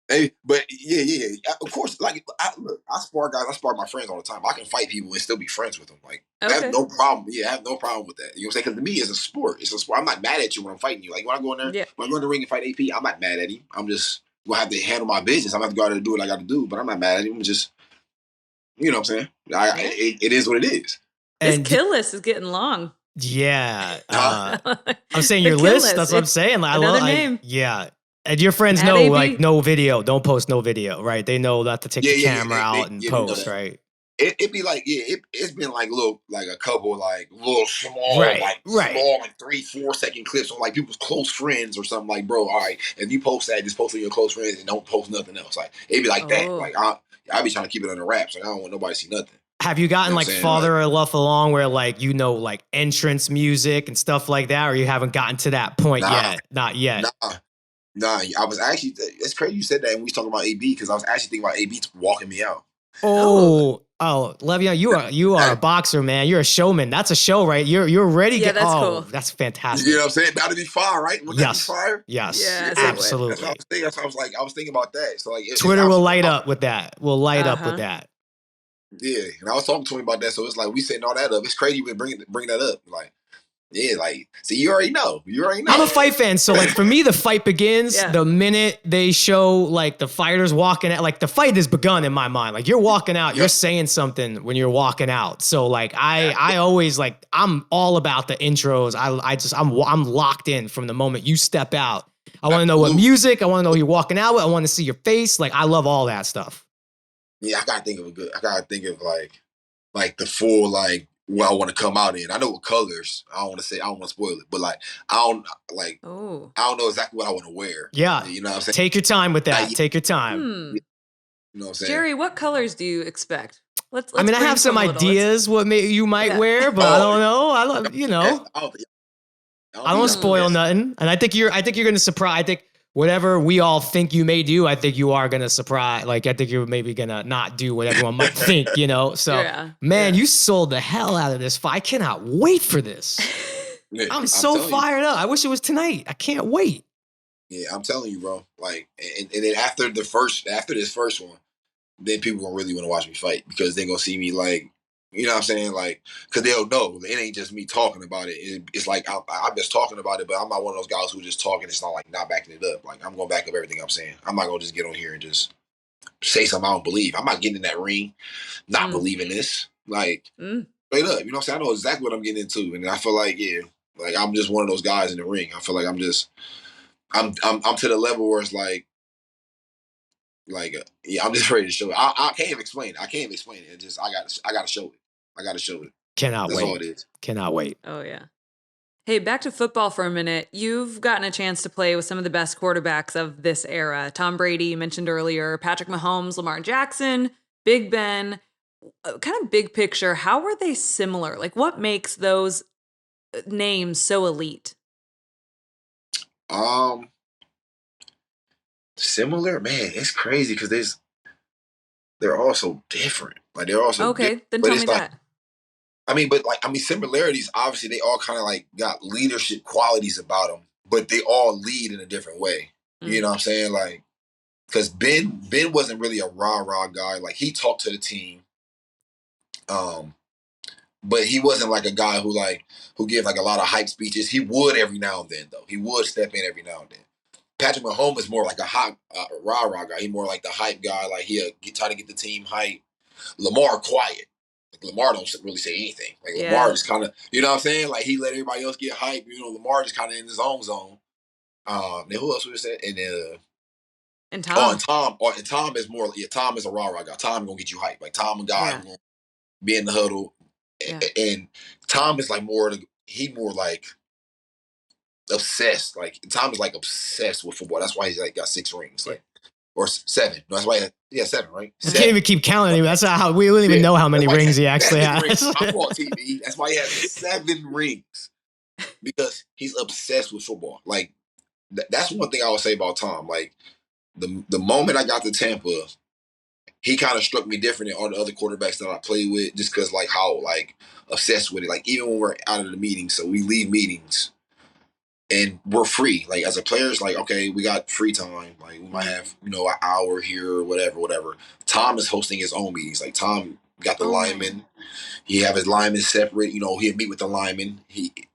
Hey, but yeah. Of course, like I spar guys. I spar my friends all the time. I can fight people and still be friends with them. Like I have no problem. Yeah, I have no problem with that. You know what I'm saying? Because to me, it's a sport. It's a sport. I'm not mad at you when I'm fighting you. Like when I go in there, when I go in the ring and fight AP, I'm not mad at him. I'm just gonna have to handle my business. I'm gonna have to go out there and do what I got to do. But I'm not mad at him. I'm just, you know what I'm saying? It is what it is. This kill list is getting long. Yeah, I'm saying your list. That's what I'm saying. Like, another name. Yeah. And your friends know, like, no video. Don't post no video, right? They know not to take the camera out and post, right? It'd be like, it's been like a couple, like little small, small, like 3-4 second clips on like people's close friends or something. Like, bro, all right, if you post that, just post on your close friends and don't post nothing else. Like, it'd be like that. Like, I be trying to keep it under wraps. Like, I don't want nobody to see nothing. Have you gotten like farther enough along where like like entrance music and stuff like that, or you haven't gotten to that point yet? Not yet. Nah, I was actually. It's crazy you said that, and we was talking about AB because I was actually thinking about AB walking me out. Oh, Olivia, you are a boxer, man. You're a showman. That's a show, right? You're ready. Yeah, that's cool. That's fantastic. You know what I'm saying? That'd be fire, right? Would that be fire? Yes. Yes, absolutely. That's what I was thinking. That's what I was like. I was thinking about that. So like, Twitter will light up with that. We'll light up with that. Yeah, and I was talking to him about that. So it's like we setting all that up. It's crazy we bring that up. Like. Yeah, like, see, you already know. I'm a fight fan, so like for me, the fight begins the minute they show like the fighters walking out. Like the fight has begun in my mind. Like you're walking out, you're saying something when you're walking out. So like I always like I'm all about the intros. I'm locked in from the moment you step out. I want to know what music. I want to know who you're walking out with. I want to see your face. Like I love all that stuff. Yeah, I gotta think of like like the full like what I want to come out in. I know what colors. I don't want to spoil it, but like I don't know exactly what I want to wear. Yeah, you know what I'm saying. Take your time with that. Take your time. You know what I'm saying, Jerry? What colors do you expect? Let's I mean, I have some ideas what you might wear, but I don't know. I don't want to spoil nothing, and I think you're going to surprise. I think whatever we all think you may do, I think you are going to surprise. Like, I think you're maybe going to not do what everyone might think, So, you sold the hell out of this. I cannot wait for this. I'm so fired up. I wish it was tonight. I can't wait. Yeah, I'm telling you, bro. Like, and then after this first one, then people gonna really want to watch me fight because they're gonna see me like, you know what I'm saying? Like, because they'll know it ain't just me talking about it. It's like I'm just talking about it, but I'm not one of those guys who just talking. It's not like not backing it up. Like, I'm gonna back up everything I'm saying. I'm not gonna just get on here and just say something I don't believe. I'm not getting in that ring not believing this. Like, straight up, you know what I'm saying? I know exactly what I'm getting into, and I feel like like I'm just one of those guys in the ring. I feel like I'm to the level where it's like I'm just ready to show it. I can't even explain it. It just I gotta show it. I gotta show it. Cannot That's wait. all it is. Cannot wait. Oh yeah. Hey, back to football for a minute. You've gotten a chance to play with some of the best quarterbacks of this era. Tom Brady, you mentioned earlier, Patrick Mahomes, Lamar Jackson, Big Ben. Kind of big picture, how were they similar? Like, what makes those names so elite? Similar, man. It's crazy because they're all so different. Like, they're also okay. Then tell me that. Similarities. Obviously, they all kind of like got leadership qualities about them, but they all lead in a different way. You know what I'm saying? Like, because Ben wasn't really a rah guy. Like, he talked to the team, but he wasn't like a guy who gave like a lot of hype speeches. He would every now and then, though. He would step in every now and then. Patrick Mahomes is more like a hot rah guy. He's more like the hype guy. Like, he'll try to get the team hype. Lamar quiet. Like, Lamar don't really say anything. Like, Lamar just kind of, you know what I'm saying? Like, he let everybody else get hype. You know, Lamar just kind of in his own zone. Then who else was that? And Tom. And Tom is more. Yeah, Tom is a rah guy. Tom gonna get you hype. Like, Tom a guy who gonna be in the huddle. Yeah. And Tom is like more like obsessed. Like, Tom is like obsessed with football. That's why he's like got 6 rings, like or 7. No, that's why. 7, right? You can't even keep counting anymore. That's how we don't even know how many rings he actually has. I'm on TV. That's why he has 7 rings because he's obsessed with football. Like, that's one thing I would say about Tom. Like, the moment I got to Tampa, he kind of struck me different than all the other quarterbacks that I played with, just because like how like obsessed with it. Like, even when we're out of the meeting, so we leave meetings and we're free. Like, as a player, it's like, okay, we got free time. Like, we might have, an hour here or whatever. Tom is hosting his own meetings. Like, Tom got the linemen. He have his linemen separate. He'll meet with the linemen.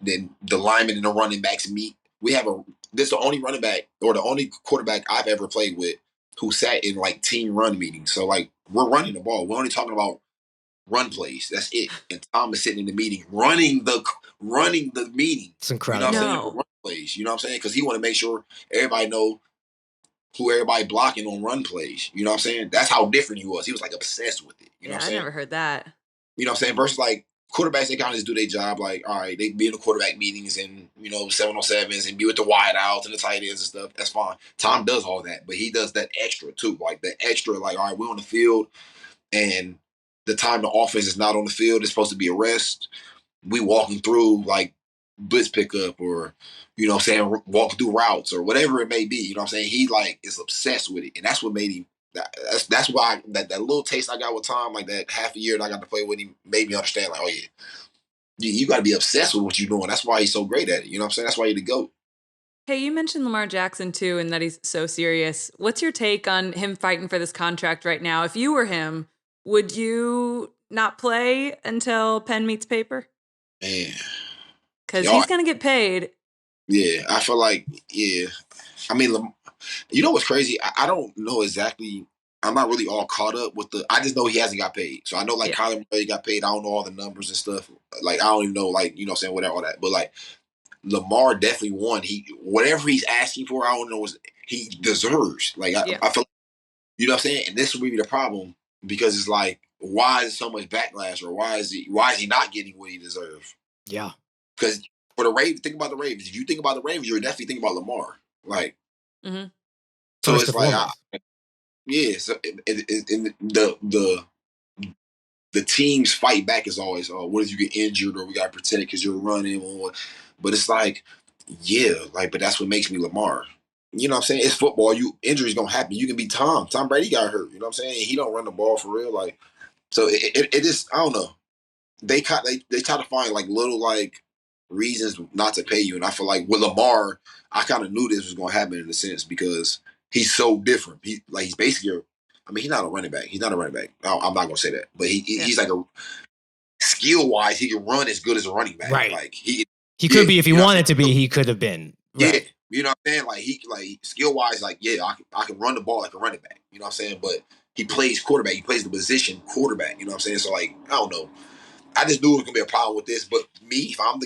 Then the linemen and the running backs meet. This is the only running back or the only quarterback I've ever played with who sat in like team run meetings. So like, we're running the ball. We're only talking about run plays. That's it. And Tom is sitting in the meeting, running the meeting. It's incredible. You know what I'm saying? Run plays. You know what I'm saying? Because he want to make sure everybody know who everybody blocking on run plays. You know what I'm saying? That's how different he was. He was like obsessed with it. You know what I'm saying? I never heard that. You know what I'm saying? Versus like quarterbacks, they kind of just do their job. Like, all right, they be in the quarterback meetings and 7-on-7s and be with the wide outs and the tight ends and stuff. That's fine. Tom does all that, but he does that extra too. Like, the extra, like, all right, we're on the field, and the time the offense is not on the field, it's supposed to be a rest. We walking through like blitz pickup or walking through routes or whatever it may be. You know what I'm saying? He like is obsessed with it, and that's what made him. That's why that little taste I got with Tom, like that half a year that I got to play with him, made me understand, like, oh yeah, you got to be obsessed with what you're doing. That's why he's so great at it. You know what I'm saying? That's why he's the GOAT. Hey, you mentioned Lamar Jackson too, and that he's so serious. What's your take on him fighting for this contract right now? If you were him, would you not play until pen meets paper? Man, because he's gonna get paid. Yeah, I feel like I mean, you know what's crazy? I don't know exactly. I'm not really all caught up with I just know he hasn't got paid. So I know like Kyler Murray got paid. I don't know all the numbers and stuff. Like, I don't even know, like, saying whatever, all that. But like, Lamar definitely won. Whatever he's asking for, I don't know, he deserves. Like, I feel, you know what I'm saying? And this will be the problem because it's like, why is so much backlash, or why is he not getting what he deserves? Yeah. Because for the Ravens, think about the Ravens. If you think about the Ravens, you're definitely thinking about Lamar. Like, so First it's like, so the team's fight back is always, what if you get injured or we got to protect because you're running, but it's like, but that's what makes me Lamar. You know what I'm saying? It's football. Injuries gonna happen. You can be Tom Brady got hurt. You know what I'm saying? He don't run the ball for real. Like, so it is, I don't know. They try to find like little like reasons not to pay you, and I feel like with Lamar, I kind of knew this was gonna happen in a sense because he's so different. He's basically, he's not a running back. He's not a running back. I'm not gonna say that, but he's like a skill wise, he can run as good as a running back. Right. Like he could be if he wanted to be. He could have been. Right. Yeah. You know what I'm saying? Like skill wise, I can run the ball like a running back. You know what I'm saying? But he plays quarterback. He plays the position quarterback. You know what I'm saying? So like, I don't know. I just knew it was gonna be a problem with this. But me, if I'm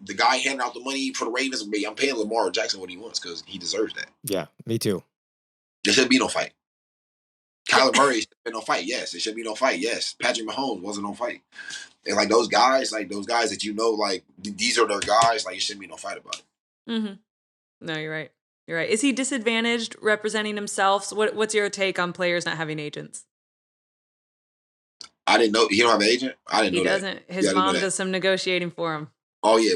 the guy handing out the money for the Ravens, I'm paying Lamar Jackson what he wants because he deserves that. Yeah, me too. There should be no fight. Kyler Murray should be no fight. Yes, there should be no fight. Yes, Patrick Mahomes wasn't no fight. And like those guys that like these are their guys. Like, it shouldn't be no fight about it. Mm-hmm. No, you're right. You're right. Is he disadvantaged representing himself? So what's your take on players not having agents? I didn't know he don't have an agent. I didn't know that. He doesn't. His mom does some negotiating for him. Oh yeah,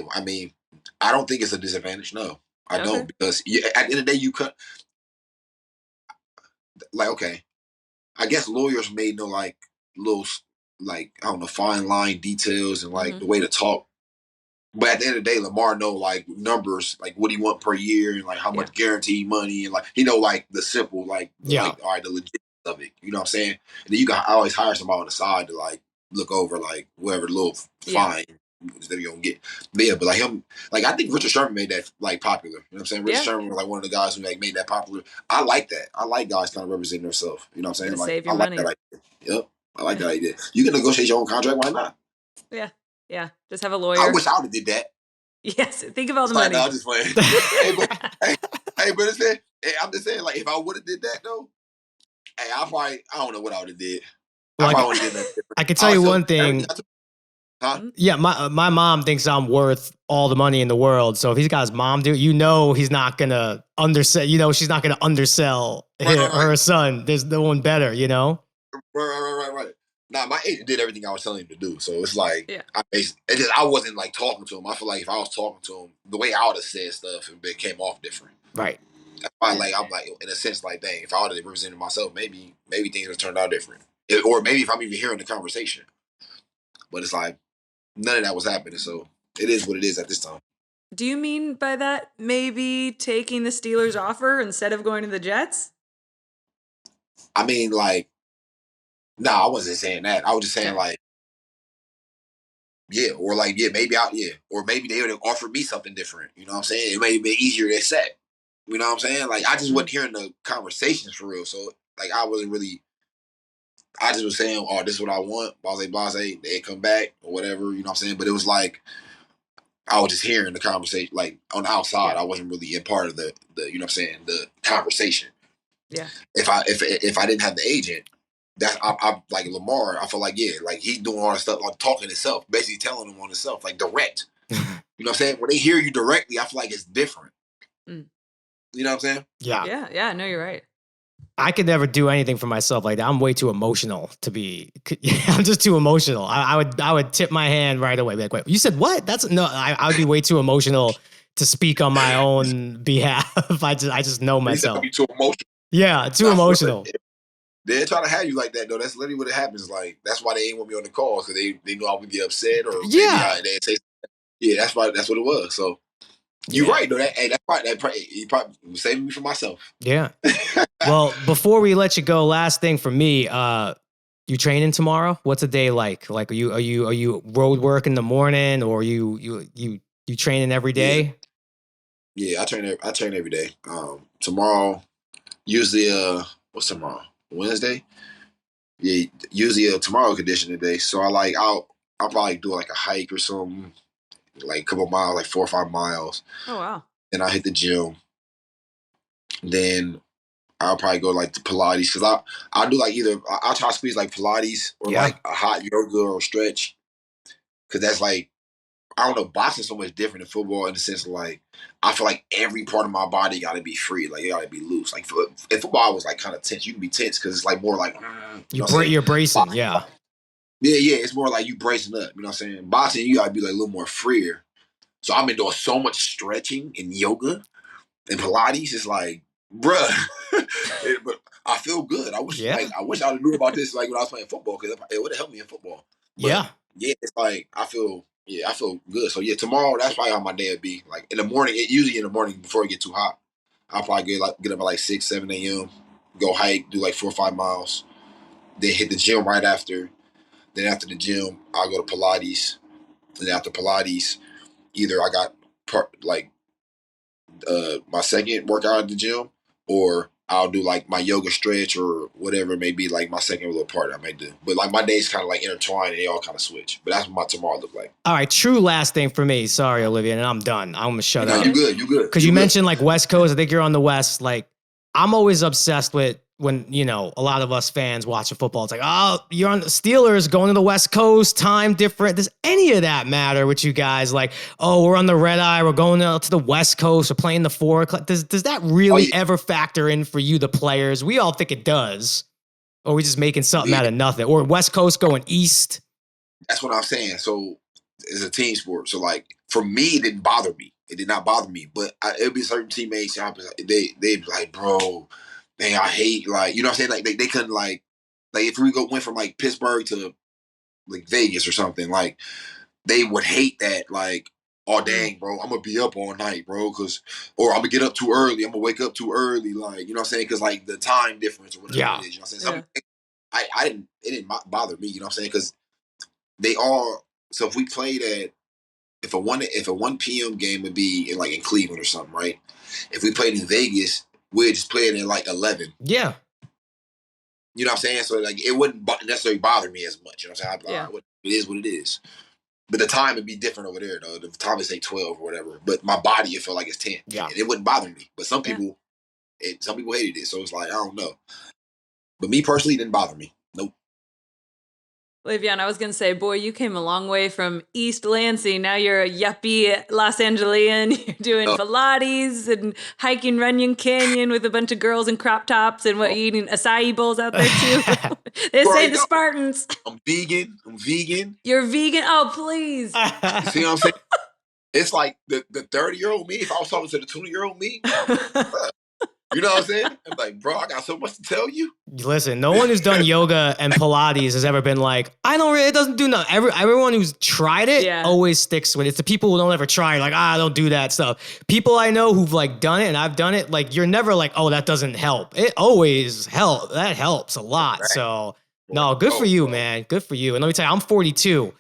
I don't think it's a disadvantage. No, I don't, because at the end of the day, you cut. Like, okay, I guess lawyers may know like little, like, I don't know, fine line details and like the way to talk. But at the end of the day, Lamar know like numbers, like what he want per year and like how much guaranteed money, and like he know like the simple, like all right, the legit of it. You know what I'm saying? And then you can always hire somebody on the side to like look over like whatever little fine that you're gonna get. But like him, like I think Richard Sherman made that like popular. You know what I'm saying? Richard Sherman was like one of the guys who like made that popular. I like that. I like guys kind of representing themselves. You know what I'm saying? Like, save your I like money. that idea. Yep, I like that idea. You can negotiate your own contract. Why not? Yeah. Just have a lawyer. I wish I would have did that. Yes, think of all the money. No, I'm just playing. I'm just saying, like, if I would have did that though, I don't know what I would have did. Well, I probably did that. I can tell you one thing. Huh? Yeah, my mom thinks I'm worth all the money in the world. So if he's got his mom do it, he's not gonna undersell. She's not gonna undersell her son. There's no one better. Right. Nah, my agent did everything I was telling him to do. So it's like, I wasn't like talking to him. I feel like if I was talking to him, the way I would have said stuff, it came off different. Right. That's why, I'm like, in a sense, like, dang, if I would have represented myself, maybe things would have turned out different. Or maybe if I'm even hearing the conversation. But it's like, none of that was happening. So it is what it is at this time. Do you mean by that maybe taking the Steelers offer instead of going to the Jets? No, I wasn't saying that. I was just saying like, or maybe they would have offered me something different. You know what I'm saying? It may have been easier to accept. You know what I'm saying? Like, I just wasn't hearing the conversations for real. So like, I just was saying, oh, this is what I want. Blase, they come back or whatever. You know what I'm saying? But it was like, I was just hearing the conversation, like on the outside. I wasn't really a part of the you know what I'm saying, the conversation. Yeah. If I didn't have the agent, I like Lamar, I feel like, like he's doing all that stuff, like talking himself, basically telling them on himself, like direct. You know what I'm saying? When they hear you directly, I feel like it's different. You know what I'm saying? Yeah, no, you're right. I could never do anything for myself like that. I'm way too emotional to be. I'm just too emotional. I would tip my hand right away. Be like, wait, you said what? I would be way too emotional to speak on my own behalf. I just know myself. Be too emotional. Yeah, too emotional. They're trying to have you like that though. That's literally what it happens. Like, that's why they ain't want me on the call, because they know I would get upset or they say, that's what it was. So you're right though. That's probably you probably saving me from myself. Yeah. Well, before we let you go, last thing for me, you training tomorrow? What's a day like? Like, are you road work in the morning, or you training every day? Yeah, I train every day. Tomorrow, usually what's tomorrow? Wednesday? Yeah, usually tomorrow conditioning day. So I'll probably do like a hike or something, like a couple miles, like 4 or 5 miles. Oh wow. Then I hit the gym. Then I'll probably go like to Pilates because I'll do like either I'll try to squeeze like Pilates or like a hot yoga or stretch because that's like I don't know, boxing's so much different than football in the sense of like I feel like every part of my body got to be free, like it got to be loose. Like if football was like kind of tense, you can be tense because it's like more like you're bracing, yeah. Yeah, it's more like you bracing up. You know what I'm saying? Boxing, you got to be like a little more freer. So I've been doing so much stretching and yoga and Pilates. It's like, bruh, but I feel good. I wish I would have knew about this like when I was playing football because it would have helped me in football. But, yeah, it's like I feel good. So yeah, tomorrow that's probably how my day would be. Like in the morning, usually in the morning before it get too hot, I'll probably get up at like 6, 7 a.m., go hike, do like 4 or 5 miles, then hit the gym right after. Then after the gym, I'll go to Pilates. And after Pilates, either I got my second workout at the gym, or I'll do like my yoga stretch or whatever it may be, like my second little part I may do. But like my days kind of like intertwine and they all kind of switch. But that's what my tomorrow look like. All right, true last thing for me. Sorry, Olivia, and I'm done. I'm gonna shut up. You good. Because you mentioned like West Coast. I think you're on the West. Like I'm always obsessed with when, you know, a lot of us fans watching football. It's like, oh, you're on the Steelers going to the West Coast, time different. Does any of that matter with you guys? Like, oh, we're on the red eye. We're going out to the West Coast. We're playing the 4 o'clock. Does that really ever factor in for you, the players? We all think it does. Or we just making something out of nothing. Or West Coast going east. That's what I'm saying. So it's a team sport. So like for me, it didn't bother me. It did not bother me. But it'd be certain teammates. They'd be like, bro, man, I hate, like, you know what I'm saying? Like they couldn't like if we went from like Pittsburgh to like Vegas or something, like they would hate that. Like, oh dang, bro, I'm gonna be up all night, bro, or I'm gonna get up too early. I'm gonna wake up too early, like, you know what I'm saying? Because like the time difference or whatever it is, you know what I'm saying? It didn't bother me, you know what I'm saying? Because they all. So if we played if a 1 p.m. game would be in Cleveland or something, right? If we played in Vegas, we'd just play it at like 11. Yeah. You know what I'm saying? So like it wouldn't necessarily bother me as much. You know what I'm saying? It is what it is. But the time would be different over there, though. The time is say 12 or whatever. But my body, it felt like it's 10. Yeah. And it wouldn't bother me. But some people, hated it. So it's like, I don't know. But me personally, it didn't bother me. Nope. Olivia, I was going to say, boy, you came a long way from East Lansing. Now you're a yuppie Los Angelian. You're doing Pilates and hiking Runyon Canyon with a bunch of girls in crop tops and eating acai bowls out there too. They say the Spartans. I'm vegan. You're vegan? Oh, please. See what I'm saying? It's like the 30-year-old me, if I was talking to the 20-year-old me, you know what I'm saying? I'm like, bro, I got so much to tell you. Listen, no one who's done yoga and Pilates has ever been like, it doesn't do nothing. Everyone who's tried it always sticks with it. It's the people who don't ever try, like, I don't do that stuff. People I know who've like done it and I've done it, like you're never like, oh, that doesn't help. It always helps. That helps a lot. Right. So no, good for you, man. Good for you. And let me tell you, I'm 42.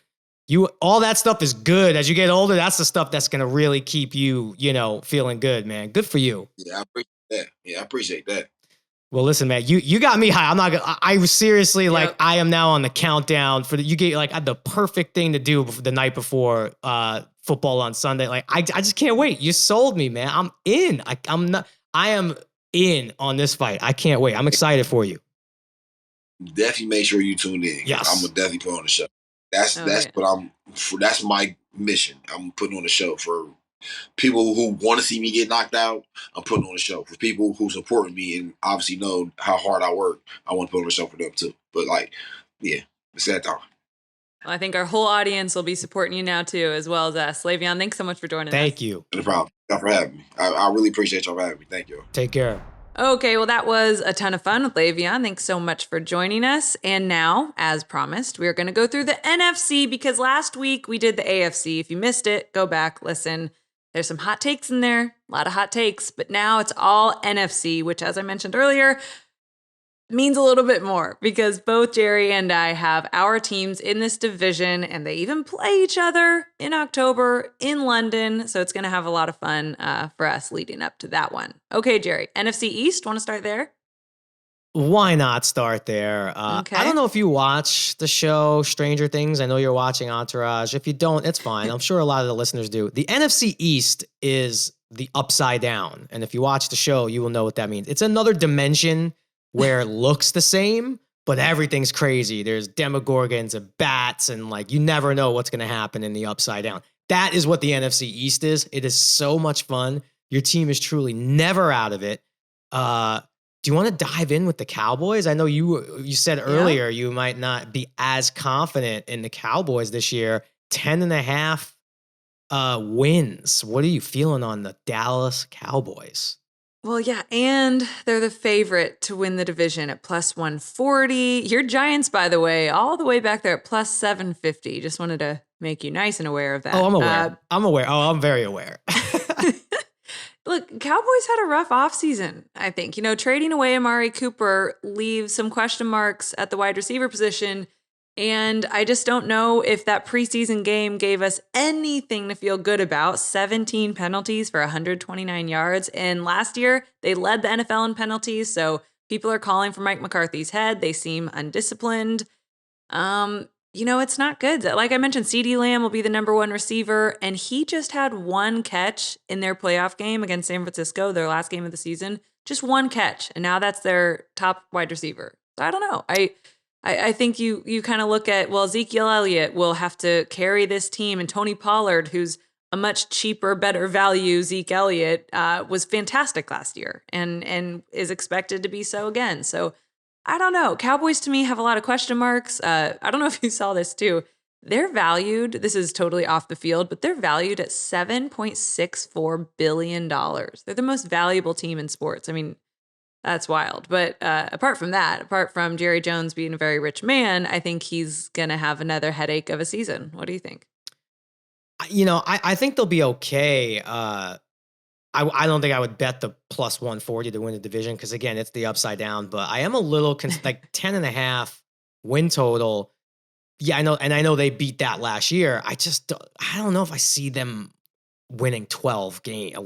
All that stuff is good. As you get older, that's the stuff that's going to really keep you, feeling good, man. Good for you. Yeah, I appreciate that. Yeah, I appreciate that. Well, listen, man, you got me high. I'm not gonna, I was seriously like, I am now on the countdown you get like the perfect thing to do the night before football on Sunday. Like, I just can't wait. You sold me, man. I'm in. I am in on this fight. I can't wait. I'm excited for you. Definitely make sure you tune in. Yes. I'm gonna definitely put on the show. That's that's my mission. I'm putting on the show for people who want to see me get knocked out. I'm putting on the show for people who support me and obviously know how hard I work. I want to put on the show for them too. But it's that time. Well, I think our whole audience will be supporting you now too, as well as us. Le'Veon, thanks so much for joining us. Thank you. No problem. Thanks for having me. I really appreciate y'all for having me. Thank you. Take care. Okay, well, that was a ton of fun with Le'Veon. Thanks so much for joining us. And now, as promised, we're going to go through the NFC because last week we did the AFC. If you missed it, go back, listen. There's some hot takes in there, a lot of hot takes, but now it's all NFC, which, as I mentioned earlier, means a little bit more because both Jerry and I have our teams in this division and they even play each other in October in London. So it's going to have a lot of fun for us leading up to that one. Okay, Jerry, NFC East, want to start there? Why not start there? Okay. I don't know if you watch the show Stranger Things. I know you're watching Entourage. If you don't, it's fine. I'm sure a lot of the listeners do. The NFC East is the upside down. And if you watch the show, you will know what that means. It's another dimension where it looks the same, but everything's crazy. There's demogorgons and bats, and like you never know what's going to happen in the upside down. That is what the NFC East is. It is so much fun. Your team is truly never out of it. Do you want to dive in with the Cowboys? I know you said earlier you might not be as confident in the Cowboys this year. 10.5 wins. What are you feeling on the Dallas Cowboys? Well, yeah, and they're the favorite to win the division at plus 140. Your Giants, by the way, all the way back there at plus 750. Just wanted to make you nice and aware of that. Oh, I'm aware. I'm aware. Oh, I'm very aware. Look, Cowboys had a rough offseason, I think. Trading away Amari Cooper leaves some question marks at the wide receiver position. And I just don't know if that preseason game gave us anything to feel good about. 17 penalties for 129 yards. And last year, they led the NFL in penalties. So people are calling for Mike McCarthy's head. They seem undisciplined. It's not good. Like I mentioned, CeeDee Lamb will be the number one receiver. And he just had one catch in their playoff game against San Francisco, their last game of the season. Just one catch. And now that's their top wide receiver. So I don't know. I think you kind of look at, well, Ezekiel Elliott will have to carry this team, and Tony Pollard, who's a much cheaper, better value Zeke Elliott, was fantastic last year and is expected to be so again. So I don't know. Cowboys to me have a lot of question marks. I don't know if you saw this too. They're valued, this is totally off the field, but they're valued at $7.64 billion. They're the most valuable team in sports. I mean, that's wild. But apart from Jerry Jones being a very rich man, I think he's going to have another headache of a season. What do you think? I think they'll be okay. I don't think I would bet the plus 140 to win the division because, again, it's the upside down. But I am a little like 10.5 win total. Yeah, I know. And I know they beat that last year. I don't know if I see them winning 12 games.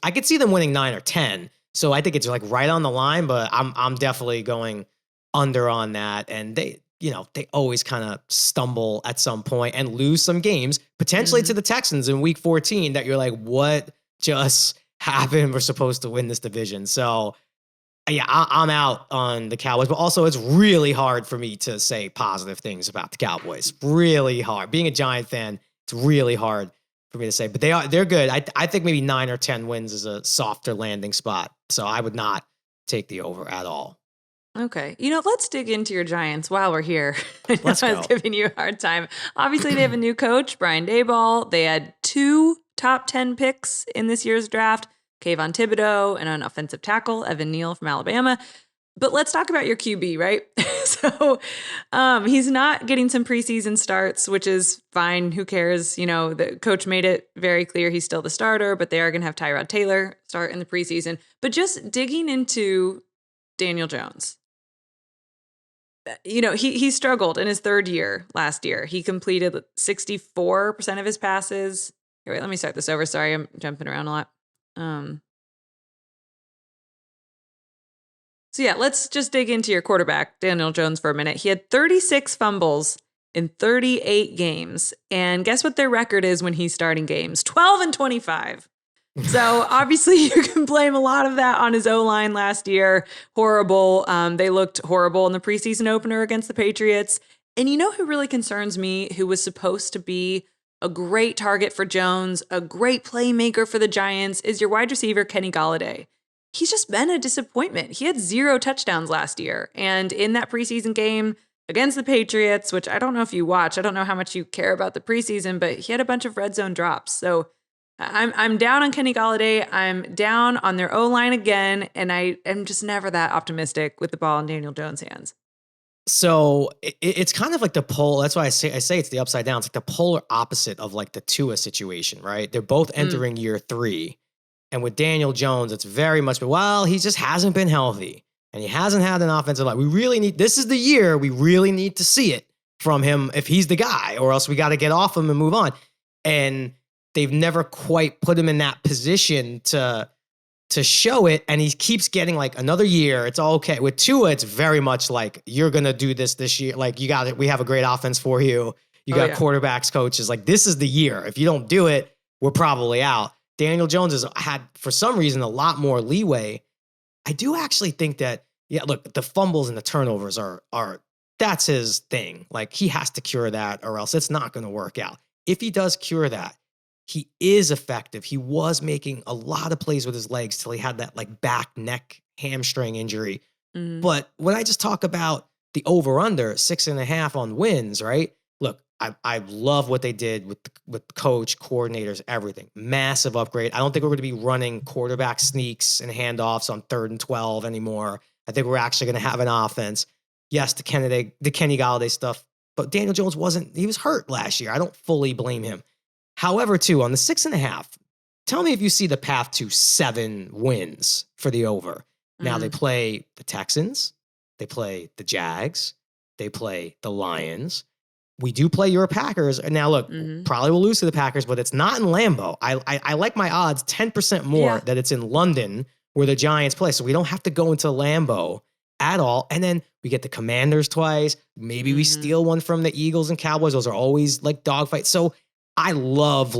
I could see them winning 9 or 10. So I think it's like right on the line, but I'm definitely going under on that. And they always kind of stumble at some point and lose some games, potentially to the Texans in week 14 that you're like, what just happened? We're supposed to win this division. So yeah, I'm out on the Cowboys, but also it's really hard for me to say positive things about the Cowboys. Really hard. Being a Giant fan, it's really hard for me to say, but they're good. I think maybe 9 or 10 wins is a softer landing spot. So I would not take the over at all. Okay. Let's dig into your Giants while we're here. Let's go. I was giving you a hard time. Obviously, they have a new coach, Brian Daboll. They had 2 top 10 picks in this year's draft, Kayvon Thibodeau and an offensive tackle, Evan Neal from Alabama. But let's talk about your QB, right? So he's not getting some preseason starts, which is fine. Who cares? The coach made it very clear he's still the starter, but they are going to have Tyrod Taylor start in the preseason. But just digging into Daniel Jones, he struggled in his third year last year. He completed 64% of his passes. Here, wait, let me start this over. Sorry, I'm jumping around a lot. So yeah, let's just dig into your quarterback, Daniel Jones, for a minute. He had 36 fumbles in 38 games. And guess what their record is when he's starting games? 12-25. So obviously you can blame a lot of that on his O-line last year. Horrible. They looked horrible in the preseason opener against the Patriots. And you know who really concerns me, who was supposed to be a great target for Jones, a great playmaker for the Giants, is your wide receiver, Kenny Golladay. He's just been a disappointment. He had 0 touchdowns last year. And in that preseason game against the Patriots, which I don't know if you watch, I don't know how much you care about the preseason, but he had a bunch of red zone drops. So I'm down on Kenny Golladay. I'm down on their O-line again. And I am just never that optimistic with the ball in Daniel Jones' hands. So it's kind of like the polar. That's why I say it's the upside down. It's like the polar opposite of like the Tua situation, right? They're both entering year 3. And with Daniel Jones, it's very much, well, he just hasn't been healthy and he hasn't had an offensive line. This is the year we really need to see it from him if he's the guy, or else we got to get off him and move on. And they've never quite put him in that position to show it. And he keeps getting like another year. It's all okay. With Tua, it's very much like, you're going to do this year. Like, you got it. We have a great offense for you. You got quarterbacks, coaches. Like, this is the year. If you don't do it, we're probably out. Daniel Jones has had, for some reason, a lot more leeway. I do actually think that, look, the fumbles and the turnovers are that's his thing. Like, he has to cure that or else it's not going to work out. If he does cure that, he is effective. He was making a lot of plays with his legs till he had that like back, neck, hamstring injury. But when I just talk about the over-under, 6.5 on wins, right? Look, I love what they did with coach, coordinators, everything. Massive upgrade. I don't think we're going to be running quarterback sneaks and handoffs on 3rd and 12 anymore. I think we're actually going to have an offense. Yes, the Kenny Golladay stuff, but Daniel Jones he was hurt last year. I don't fully blame him. However, too, on the 6.5, tell me if you see the path to 7 wins for the over. Now they play the Texans, they play the Jags, they play the Lions. We do play your Packers. And now, look, probably will lose to the Packers, but it's not in Lambeau. I like my odds 10% more that it's in London where the Giants play. So we don't have to go into Lambeau at all. And then we get the Commanders twice. Maybe we steal one from the Eagles and Cowboys. Those are always like dogfights. So I love.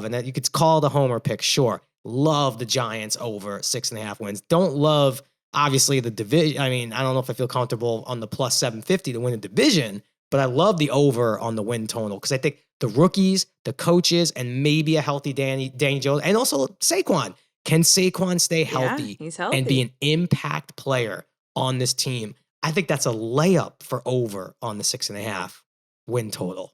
And that you could call the homer pick, sure. Love the Giants over 6.5 wins. Don't love, obviously, the division. I mean, I don't know if I feel comfortable on the plus 750 to win a division, but I love the over on the win total because I think the rookies, the coaches, and maybe a healthy Danny Jones, and also Saquon. Can Saquon stay healthy, he's healthy and be an impact player on this team? I think that's a layup for over on the 6.5 win total.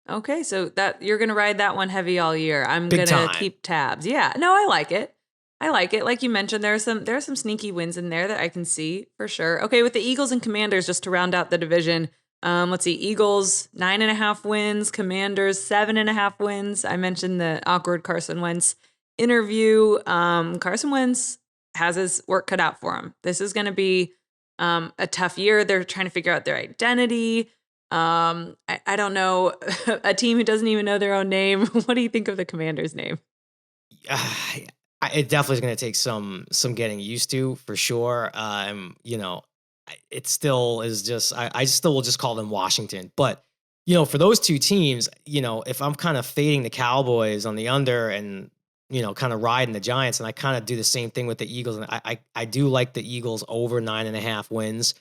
Okay, so that you're going to ride that one heavy all year. I'm going to keep tabs. Yeah, no, I like it. Like you mentioned, there are some sneaky wins in there that I can see for sure. Okay, with the Eagles and Commanders, just to round out the division, let's see, Eagles 9.5 wins, Commanders 7.5 wins. I mentioned the awkward Carson Wentz interview. Carson Wentz has his work cut out for him. This is going to be a tough year. They're trying to figure out their identity. I don't know, a team who doesn't even know their own name. What do you think of the Commander's name? It definitely is going to take some getting used to, for sure. It still is just, I still will just call them Washington. But, for those two teams, if I'm kind of fading the Cowboys on the under and, kind of riding the Giants, and I kind of do the same thing with the Eagles, and I do like the Eagles over 9.5 wins.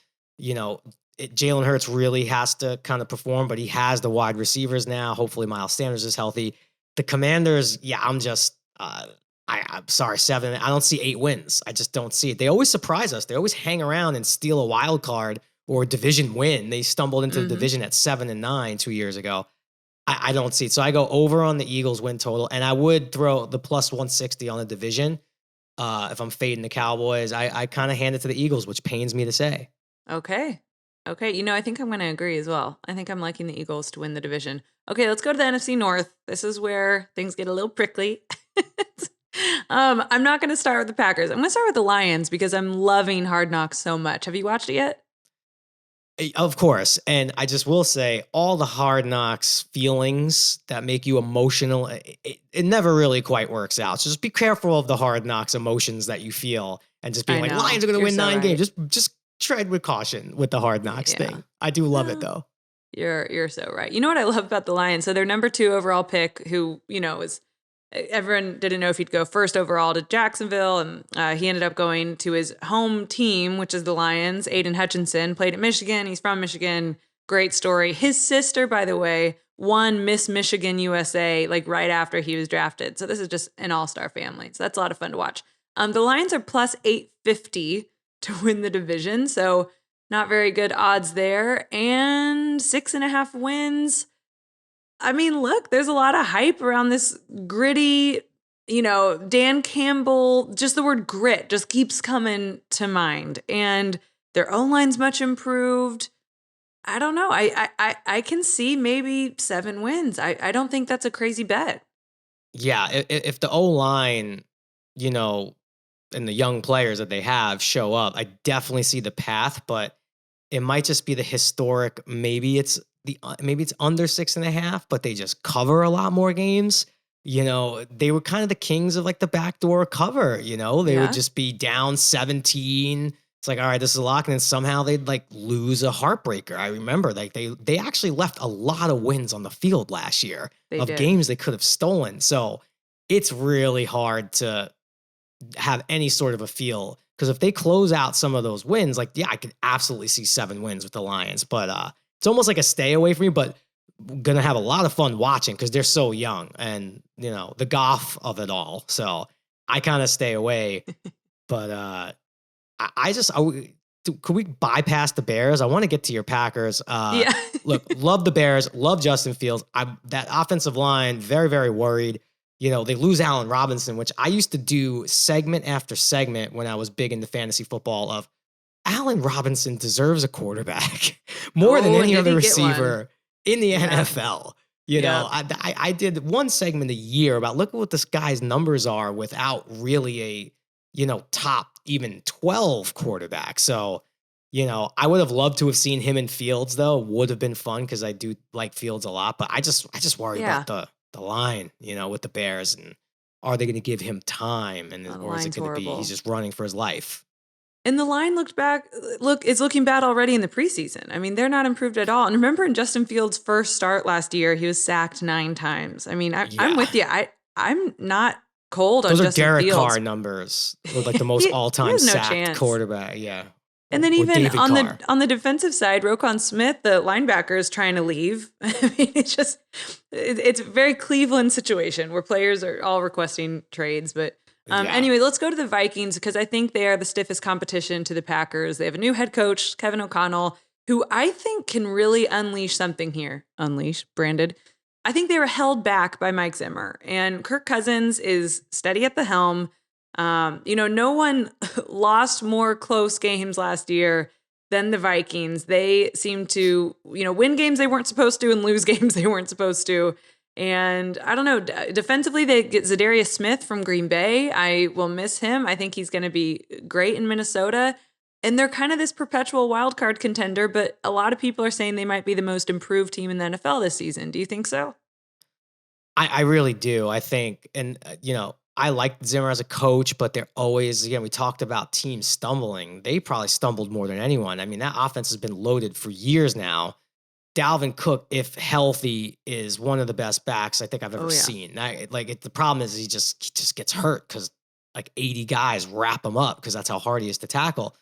Jalen Hurts really has to kind of perform, but he has the wide receivers now. Hopefully Miles Sanders is healthy. The Commanders, I'm just, I'm sorry, 7. I don't see 8 wins. I just don't see it. They always surprise us. They always hang around and steal a wild card or a division win. They stumbled into the division at 7-9 2 years ago. I don't see it. So I go over on the Eagles win total, and I would throw the plus 160 on the division. If I'm fading the Cowboys, I kind of hand it to the Eagles, which pains me to say. Okay, I think I'm going to agree as well. I think I'm liking the Eagles to win the division. Okay, let's go to the NFC North. This is where things get a little prickly. I'm not going to start with the Packers. I'm going to start with the Lions because I'm loving Hard Knocks so much. Have you watched it yet? Of course. And I just will say, all the Hard Knocks feelings that make you emotional, it never really quite works out. So just be careful of the Hard Knocks emotions that you feel and just being like, Lions are going to win 9 games. Just tread with caution with the Hard Knocks thing. I do love it, though. You're so right. You know what I love about the Lions? So their number 2 overall pick, who, is everyone didn't know if he'd go first overall to Jacksonville, and he ended up going to his home team, which is the Lions. Aiden Hutchinson played at Michigan. He's from Michigan. Great story. His sister, by the way, won Miss Michigan USA like right after he was drafted. So this is just an all-star family. So that's a lot of fun to watch. The Lions are plus 850 to win the division. So not very good odds there. And 6.5 wins. I mean, look, there's a lot of hype around this gritty, Dan Campbell, just the word grit just keeps coming to mind. And their O-line's much improved. I don't know. I can see maybe 7 wins. I don't think that's a crazy bet. Yeah, if the O-line, and the young players that they have show up, I definitely see the path, but it might just be the historic, maybe it's under 6.5, but they just cover a lot more games. They were kind of the kings of like the backdoor cover, they would just be down 17. It's like, all right, this is a lock. And then somehow they'd like lose a heartbreaker. I remember like they actually left a lot of wins on the field last year games they could have stolen. So it's really hard to have any sort of a feel. Because if they close out some of those wins, like, yeah, I could absolutely see 7 wins with the Lions. But it's almost like a stay away from me, but going to have a lot of fun watching because they're so young and, the golf of it all. So I kind of stay away. But could we bypass the Bears? I want to get to your Packers. Yeah. Look, love the Bears, love Justin Fields. That offensive line, very, very worried. They lose Allen Robinson, which I used to do segment after segment when I was big into fantasy football of Allen Robinson deserves a quarterback more than any other receiver in the NFL. I did one segment a year about look at what this guy's numbers are without really a, top even 12 quarterback. So, I would have loved to have seen him in Fields though. Would have been fun because I do like Fields a lot, but I just worry about the line, with the Bears, and are they going to give him time, and or is it going to be he's just running for his life? And the line is looking bad already in the preseason. I mean, they're not improved at all. And remember in Justin Fields' first start last year, he was sacked 9 times. I mean, I'm with you. I'm not cold on Justin Fields. Those are Derek Carr numbers, like the most all-time sacked quarterback. Yeah. And then even on the defensive side, Roquan Smith, the linebacker, is trying to leave. I mean, it's a very Cleveland situation where players are all requesting trades. But anyway, let's go to the Vikings because I think they are the stiffest competition to the Packers. They have a new head coach, Kevin O'Connell, who I think can really unleash something here. Unleash, branded. I think they were held back by Mike Zimmer, and Kirk Cousins is steady at the helm. No one lost more close games last year than the Vikings. They seem to, win games they weren't supposed to and lose games they weren't supposed to. And I don't know, defensively, they get Zadarius Smith from Green Bay. I will miss him. I think he's going to be great in Minnesota. And they're kind of this perpetual wild card contender, but a lot of people are saying they might be the most improved team in the NFL this season. Do you think so? I really do. I think, and, I like Zimmer as a coach, but they're always, we talked about teams stumbling. They probably stumbled more than anyone. I mean, that offense has been loaded for years now. Dalvin Cook, if healthy, is one of the best backs I think I've ever seen. The problem is he just gets hurt because like 80 guys wrap him up because that's how hard he is to tackle.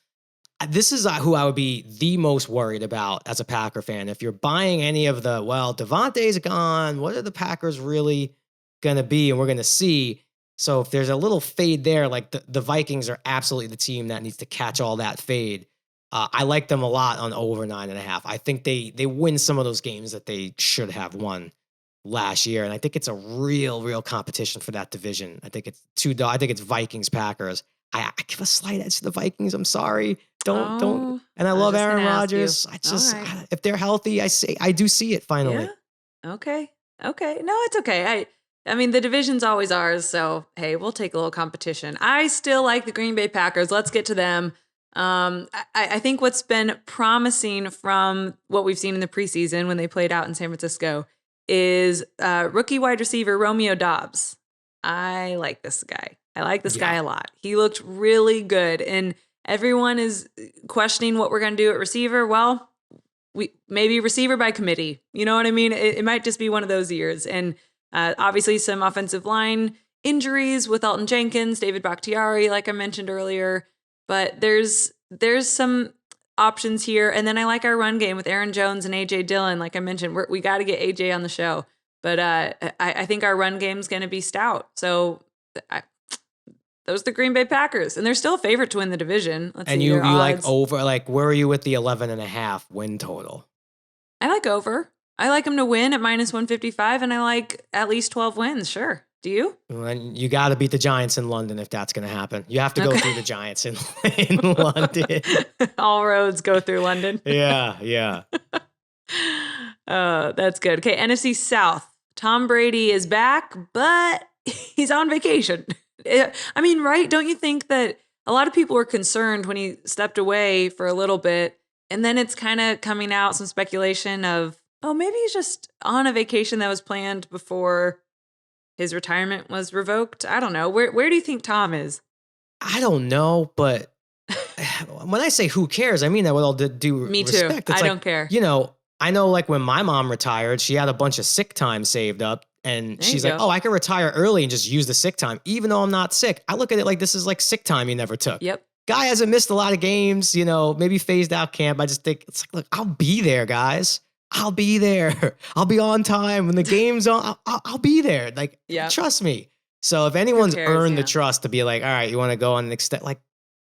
This is who I would be the most worried about as a Packer fan. If you're buying any of Devontae's gone, what are the Packers really going to be? And we're going to see. So if there's a little fade there, like the Vikings are absolutely the team that needs to catch all that fade. I like them a lot on over 9.5. I think they win some of those games that they should have won last year. And I think it's a real competition for that division. I think it's Vikings Packers. I give a slight edge to the Vikings. I'm sorry. Don't. And I love Aaron Rodgers. If they're healthy, I do see it finally. Yeah. Okay. No, it's okay. I mean, the division's always ours, so hey, we'll take a little competition. I still like the Green Bay Packers. Let's get to them. I think what's been promising from what we've seen in the preseason when they played out in San Francisco is rookie wide receiver Romeo Doubs. I like this guy. I like this guy a lot. He looked really good, and everyone is questioning what we're going to do at receiver. Well, we maybe receiver by committee. You know what I mean? It might just be one of those years, and obviously some offensive line injuries with Elton Jenkins, David Bakhtiari, like I mentioned earlier. But there's some options here. And then I like our run game with Aaron Jones and A.J. Dillon. Like I mentioned, we got to get A.J. on the show. But I think our run game's going to be stout. So those are the Green Bay Packers. And they're still a favorite to win the division. And you like over, like where are you with the 11.5 win total? I like over. I like them to win at -155, and I like at least 12 wins. Sure. Do you? And you got to beat the Giants in London if that's going to happen. You have to go through the Giants in London. All roads go through London. Yeah. That's good. Okay, NFC South. Tom Brady is back, but he's on vacation. I mean, right? Don't you think that a lot of people were concerned when he stepped away for a little bit, and then it's kind of coming out some speculation of, oh, maybe he's just on a vacation that was planned before his retirement was revoked. I don't know. Where do you think Tom is? I don't know, but when I say who cares, I mean that with all due Me respect. too. I don't care. I know like when my mom retired, she had a bunch of sick time saved up, And she's like, oh, I can retire early and just use the sick time, even though I'm not sick. I look at it like this is like sick time you never took. Yep. Guy hasn't missed a lot of games, maybe phased out camp. I just think it's like, look, I'll be there, guys. I'll be there. I'll be on time when the game's on. I'll be there. Like, trust me. So if anyone's earned the trust to be like, all right, you want to go on an extent, like,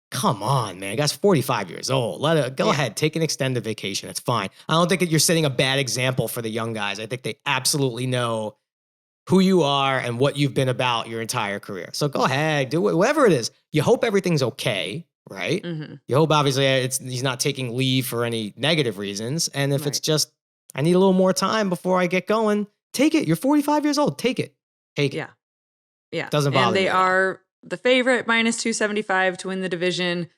come on, man. Guy's 45 years old. Go ahead. Take an extended vacation. It's fine. I don't think that you're setting a bad example for the young guys. I think they absolutely know who you are and what you've been about your entire career. So go ahead, do whatever it is. You hope everything's okay, right? Mm-hmm. You hope obviously he's not taking leave for any negative reasons. And if it's just, I need a little more time before I get going, take it. You're 45 years old. Take it. Take it. Yeah. Doesn't bother me. And they are the favorite, minus 275 to win the division.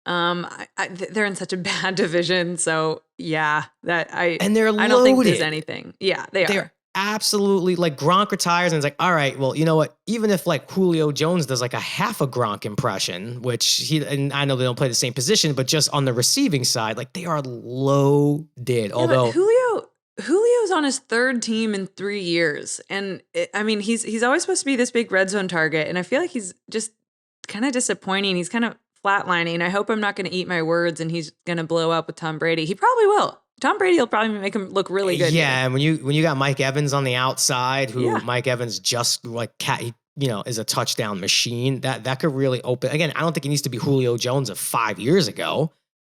They're in such a bad division. So yeah, and they're loaded. I don't think there's anything. Yeah, they're absolutely, like, Gronk retires and it's like, all right, well, you know what? Even if like Julio Jones does like a half a Gronk impression, which and I know they don't play the same position, but just on the receiving side, like, they are loaded. Yeah, although Julio's on his third team in 3 years. And he's always supposed to be this big red zone target. And I feel like he's just kind of disappointing. He's kind of flatlining. I hope I'm not going to eat my words and he's going to blow up with Tom Brady. He probably will. Tom Brady will probably make him look really good. Yeah, and when you got Mike Evans on the outside, Mike Evans just like is a touchdown machine. That could really open. Again, I don't think he needs to be Julio Jones of 5 years ago,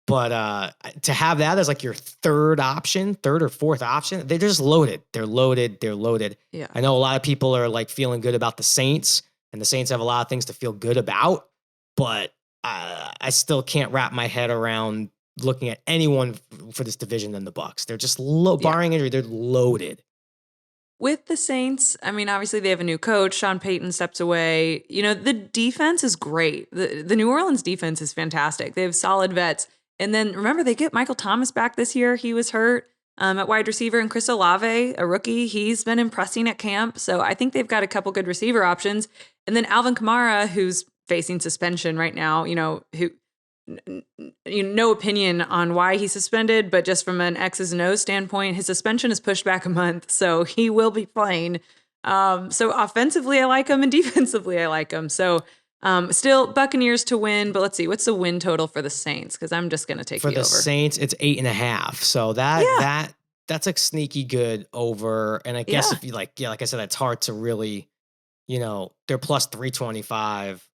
but to have that as like your third or fourth option, they're just loaded. They're loaded. Yeah, I know a lot of people are like feeling good about the Saints, and the Saints have a lot of things to feel good about, but I still can't wrap my head around looking at anyone for this division than the Bucs. They're just barring injury, they're loaded. With the Saints, obviously they have a new coach. Sean Payton steps away. The defense is great. The New Orleans defense is fantastic. They have solid vets. And then remember, they get Michael Thomas back this year. He was hurt at wide receiver. And Chris Olave, a rookie, he's been impressing at camp. So I think they've got a couple good receiver options. And then Alvin Kamara, who's facing suspension right now, who no opinion on why he's suspended, but just from an X's and O's standpoint, his suspension is pushed back a month, so he will be playing. So offensively, I like him, and defensively, I like him. So still Buccaneers to win, but let's see, what's the win total for the Saints? Because I'm just going to take the over. For the Saints, it's 8.5. So that's a sneaky good over. And I guess if you like I said, it's hard to really, they're plus 325,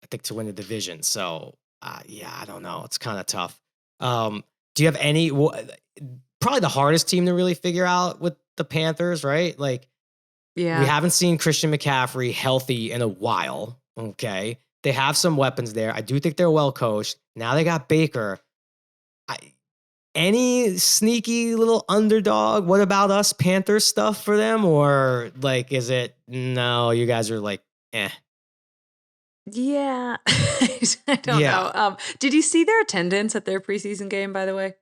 I think, to win the division. So I don't know. It's kind of tough. Do you have any, probably the hardest team to really figure out with the Panthers, right? Like, we haven't seen Christian McCaffrey healthy in a while. Okay. They have some weapons there. I do think they're well coached. Now they got Baker. Any sneaky little underdog? What about us Panthers stuff for them? Or like, is it, no, you guys are like, eh. Yeah, I don't know. Did you see their attendance at their preseason game, by the way?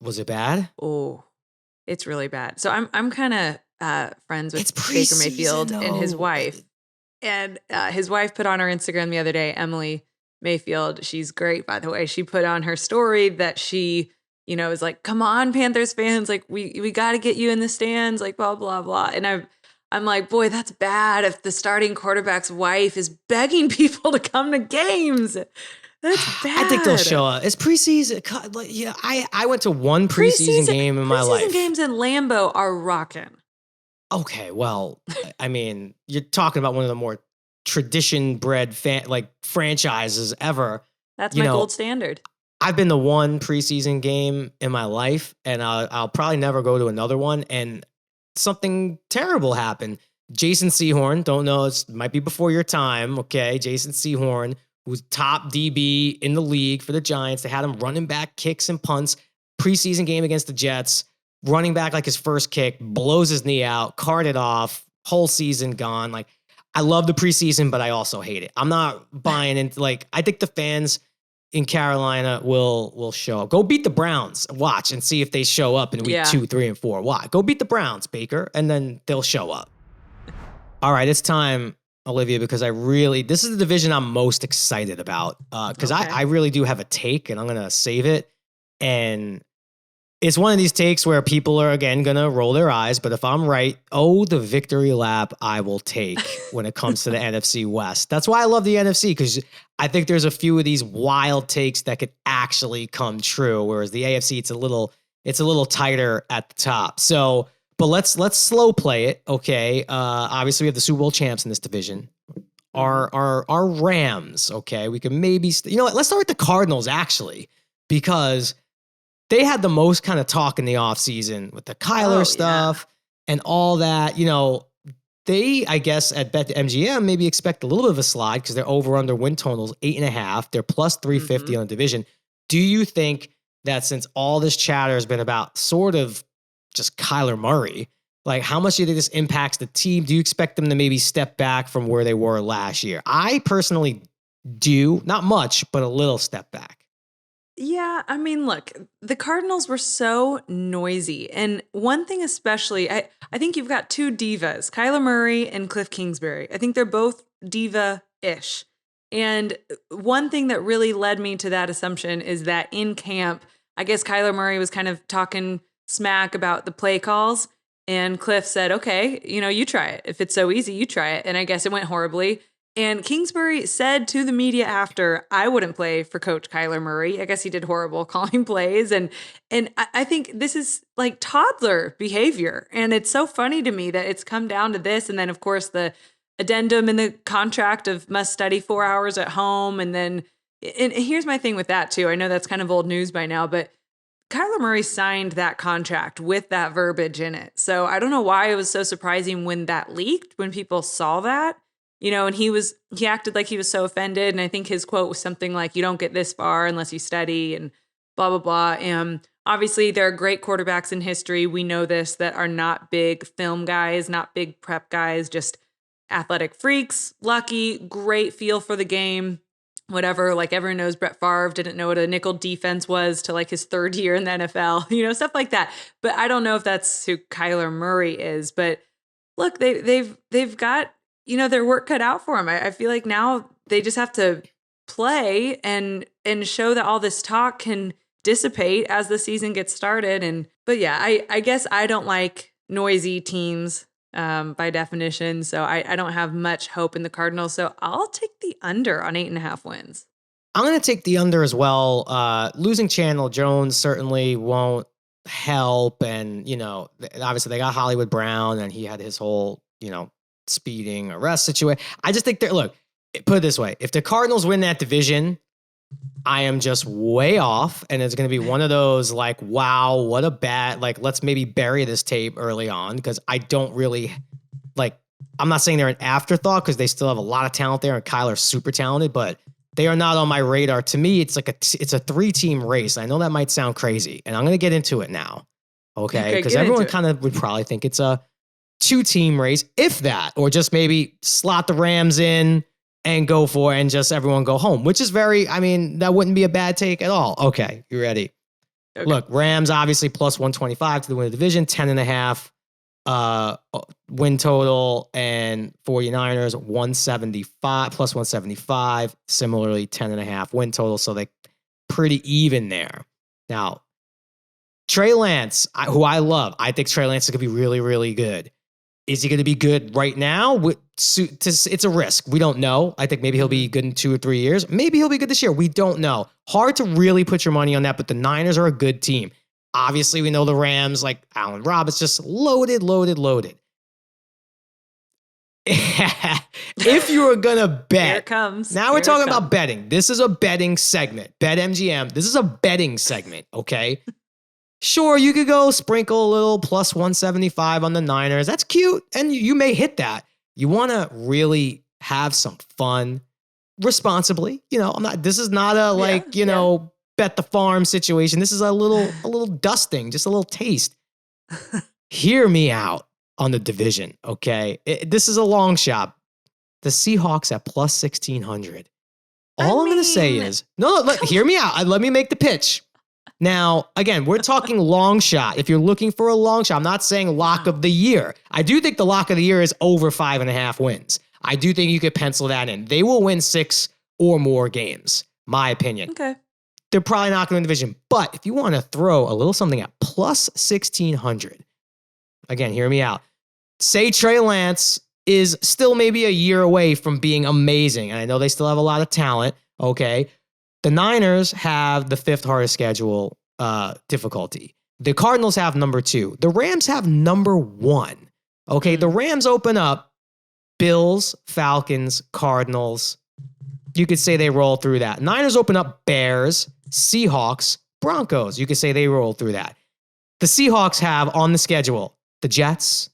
Was it bad? Oh, it's really bad. So I'm kind of friends with Baker Mayfield and his wife. And his wife put on her Instagram the other day, Emily Mayfield. She's great, by the way. She put on her story that she, is like, come on, Panthers fans. Like, we got to get you in the stands, like, blah, blah, blah. And I'm like, boy, that's bad if the starting quarterback's wife is begging people to come to games. That's bad. I think they'll show up. It's preseason. Yeah, I went to one preseason game in my life. Preseason games in Lambeau are rocking. Okay, well, you're talking about one of the more tradition-bred franchises ever. That's my gold standard. I've been to one preseason game in my life, and I'll probably never go to another one. And something terrible happened. Jason Sehorn, don't know, it might be before your time, okay? Jason Sehorn, who's top DB in the league for the Giants. They had him running back kicks and punts. Preseason game against the Jets, running back like his first kick, blows his knee out, carted off, whole season gone. Like, I love the preseason, but I also hate it. I'm not buying into, I think the fans in Carolina will show up. Go beat the Browns. Watch and see if they show up in week 2, 3, and 4. Why? Go beat the Browns, Baker, and then they'll show up. All right, it's time, Olivia, because this is the division I'm most excited about because I really do have a take, and I'm going to save it. And it's one of these takes where people are, again, going to roll their eyes. But if I'm right, the victory lap I will take when it comes to the NFC West. That's why I love the NFC, because I think there's a few of these wild takes that could actually come true. Whereas the AFC, it's a little tighter at the top. So, but let's slow play it. Okay. Obviously we have the Super Bowl champs in this division. Our Rams. Okay. We can maybe, you know what? Let's start with the Cardinals actually, because they had the most kind of talk in the offseason with the Kyler stuff and all that. You know, they, I guess, at BetMGM maybe expect a little bit of a slide because they're over-under win totals 8.5. They're plus 350 on the division. Do you think that since all this chatter has been about sort of just Kyler Murray, like how much do you think this impacts the team? Do you expect them to maybe step back from where they were last year? I personally do. Not much, but a little step back. Yeah, I mean, look, the Cardinals were so noisy. And one thing especially, I think you've got two divas, Kyler Murray and Cliff Kingsbury. I think they're both diva-ish. And one thing that really led me to that assumption is that in camp, I guess Kyler Murray was kind of talking smack about the play calls. And Cliff said, okay, you try it. If it's so easy, you try it. And I guess it went horribly. And Kingsbury said to the media after, I wouldn't play for Coach Kyler Murray. I guess he did horrible calling plays. And I think this is like toddler behavior. And it's so funny to me that it's come down to this. And then, of course, the addendum in the contract of must study 4 hours at home. And here's my thing with that, too. I know that's kind of old news by now, but Kyler Murray signed that contract with that verbiage in it. So I don't know why it was so surprising when that leaked, when people saw that. And he acted like he was so offended. And I think his quote was something like, you don't get this far unless you study and blah, blah, blah. And obviously there are great quarterbacks in history. We know this, that are not big film guys, not big prep guys, just athletic freaks, lucky, great feel for the game, whatever. Like everyone knows Brett Favre didn't know what a nickel defense was till like his third year in the NFL, stuff like that. But I don't know if that's who Kyler Murray is. But look, they've got, their work cut out for them. I feel like now they just have to play and show that all this talk can dissipate as the season gets started. But yeah, I guess I don't like noisy teams by definition. So I don't have much hope in the Cardinals. So I'll take the under on 8.5 wins. I'm going to take the under as well. Losing Chandler Jones certainly won't help. And, obviously they got Hollywood Brown and he had his whole, speeding arrest situation. I just think put it this way. If the Cardinals win that division, I am just way off. And it's going to be one of those like, wow, what a bad, like, let's maybe bury this tape early on. Cause I don't really I'm not saying they're an afterthought because they still have a lot of talent there and Kyler's super talented, but they are not on my radar. To me, it's like it's a 3-team race. I know that might sound crazy and I'm going to get into it now. Okay. Because everyone kind of would probably think it's a 2-team race, if that, or just maybe slot the Rams in and go for it and just everyone go home, which is that wouldn't be a bad take at all. Okay, you ready? Okay. Look, Rams obviously plus 125 to win the division, 10.5 win total, and 49ers 175 plus 175, similarly 10.5 win total, so they pretty even there. Now, Trey Lance, who I love, I think Trey Lance is going to be really, really good. Is he going to be good right now? It's a risk. We don't know. I think maybe he'll be good in 2 or 3 years. Maybe he'll be good this year. We don't know. Hard to really put your money on that, but the Niners are a good team. Obviously, we know the Rams, like Allen Roberts, just loaded. If you were going to bet. Here it comes. Now we're talking about betting. This is a betting segment. BetMGM. This is a betting segment, okay? Sure, you could go sprinkle a little plus 175 on the Niners. That's cute. And you may hit that. You want to really have some fun responsibly. This is not a bet the farm situation. This is a little dusting, just a little taste. Hear me out on the division. Okay. This is a long shot. The Seahawks at plus 1,600. All I'm going to say is, hear me out. Let me make the pitch. Now, again, we're talking long shot. If you're looking for a long shot, I'm not saying lock of the year. I do think the lock of the year is over 5.5 wins. I do think you could pencil that in. They will win 6 or more games, my opinion. Okay. they're probably not going to win the division. But if you want to throw a little something at plus 1,600, again, hear me out. Say Trey Lance is still maybe a year away from being amazing. And I know they still have a lot of talent. Okay. The Niners have the 5th hardest schedule difficulty. The Cardinals have number 2. The Rams have number 1. Okay. The Rams open up Bills, Falcons, Cardinals. You could say they roll through that. Niners open up Bears, Seahawks, Broncos. You could say they roll through that. The Seahawks have on the schedule the Jets,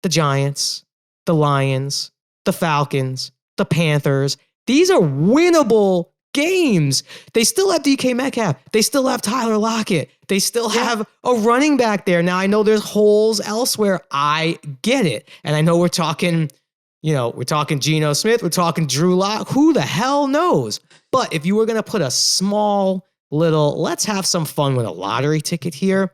the Giants, the Lions, the Falcons, the Panthers. These are winnable games. They still have DK Metcalf. They still have Tyler Lockett. They still have a running back there. Now, I know there's holes elsewhere. I get it. And I know we're talking Geno Smith. We're talking Drew Lock. Who the hell knows? But if you were going to put a small little, let's have some fun with a lottery ticket here,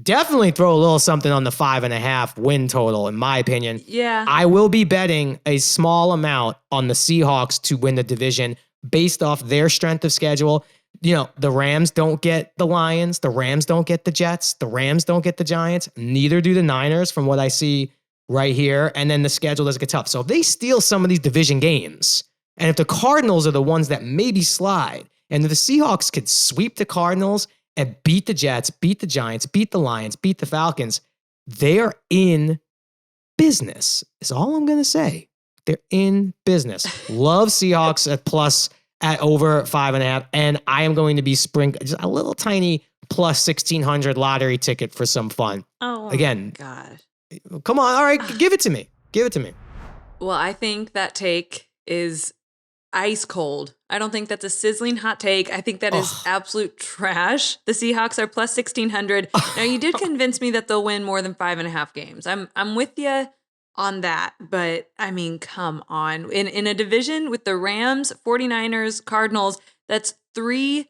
definitely throw a little something on the 5.5 win total, in my opinion. Yeah. I will be betting a small amount on the Seahawks to win the division based off their strength of schedule. The Rams don't get the Lions. The Rams don't get the Jets. The Rams don't get the Giants. Neither do the Niners from what I see right here. And then the schedule does get tough. So if they steal some of these division games, and if the Cardinals are the ones that maybe slide, and if the Seahawks could sweep the Cardinals and beat the Jets, beat the Giants, beat the Lions, beat the Falcons, they are in business, is all I'm going to say. They're in business. Love Seahawks at over 5.5. And I am going to be just a little tiny plus 1,600 lottery ticket for some fun. Oh, again, God. Come on. All right. Give it to me. Well, I think that take is ice cold. I don't think that's a sizzling hot take. I think that is absolute trash. The Seahawks are plus 1,600. Now, you did convince me that they'll win more than 5.5 games. I'm with you on that, but I mean, come on. In a division with the Rams, 49ers, Cardinals, that's 3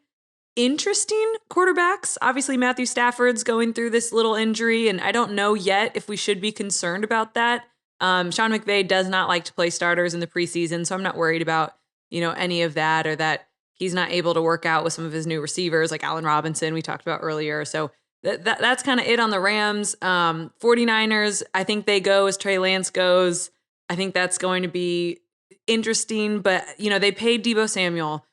interesting quarterbacks. Obviously, Matthew Stafford's going through this little injury, and I don't know yet if we should be concerned about that. Sean McVay does not like to play starters in the preseason, so I'm not worried about any of that, or that he's not able to work out with some of his new receivers like Allen Robinson we talked about earlier. So that's kind of it on the Rams. 49ers, I think they go as Trey Lance goes. I think that's going to be interesting, but they paid Deebo Samuel.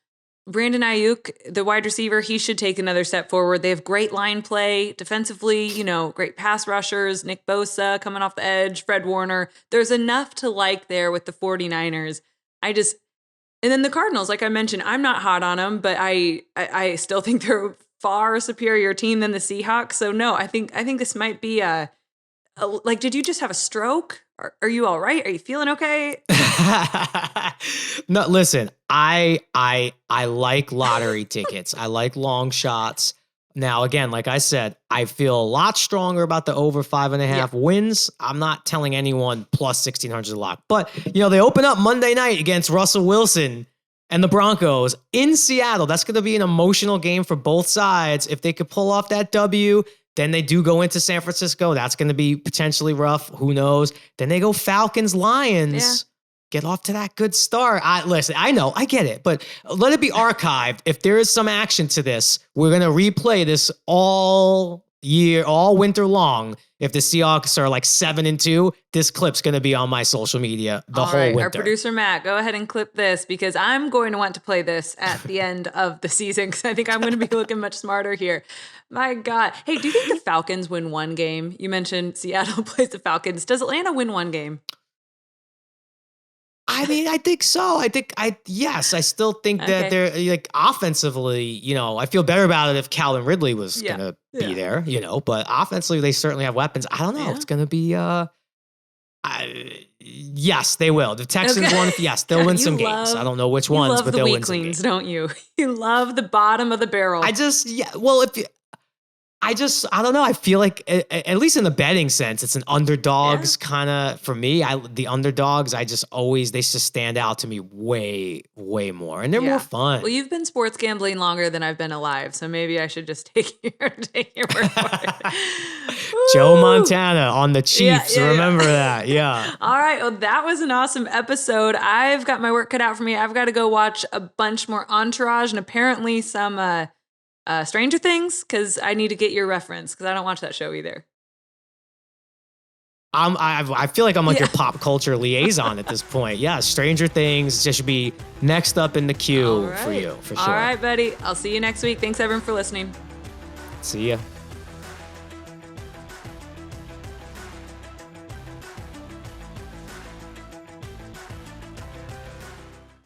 Brandon Ayuk, the wide receiver, he should take another step forward. They have great line play defensively, great pass rushers, Nick Bosa coming off the edge, Fred Warner. There's enough to like there with the 49ers. And then the Cardinals, like I mentioned, I'm not hot on them, but I still think they're a far superior team than the Seahawks. So no, I think this might be did you just have a stroke? Are you all right? Are you feeling okay? No, listen, I like lottery tickets. I like long shots. Now, again, like I said, I feel a lot stronger about the over 5.5 wins. I'm not telling anyone plus 1,600 a lock. But, they open up Monday night against Russell Wilson and the Broncos in Seattle. That's going to be an emotional game for both sides. If they could pull off that W, then they do go into San Francisco. That's going to be potentially rough. Who knows? Then they go Falcons, Lions. Yeah. Get off to that good start. Listen, I know, I get it, but let it be archived. If there is some action to this, we're going to replay this all winter long. If the Seahawks are like 7-2, this clip's going to be on my social media whole winter. Our producer, Matt, go ahead and clip this because I'm going to want to play this at the end of the season because I think I'm going to be looking much smarter here. My God. Hey, do you think the Falcons win one game? You mentioned Seattle plays the Falcons. Does Atlanta win one game? I mean, I think so. I still think that they're like offensively, I feel better about it if Calvin Ridley was going to be there, but offensively, they certainly have weapons. I don't know. Yeah. It's going to be, yes, they will. The Texans won. Yes, they'll win some games. I don't know which ones, but they'll win some games. You love the weaklings, don't you? You love the bottom of the barrel. I don't know. I feel like, at least in the betting sense, it's an underdogs kind of, for me, the underdogs, they just stand out to me way, way more. And they're more fun. Well, you've been sports gambling longer than I've been alive, so maybe I should just take your word for it. Joe Montana on the Chiefs. Remember that. Yeah. All right. Well, that was an awesome episode. I've got my work cut out for me. I've got to go watch a bunch more Entourage and apparently some Stranger Things because I need to get your reference because I don't watch that show either. I feel like I'm like your pop culture liaison at this point. Yeah, Stranger Things just should be next up in the queue for you, for sure. All right, buddy. I'll see you next week. Thanks, everyone, for listening. See ya.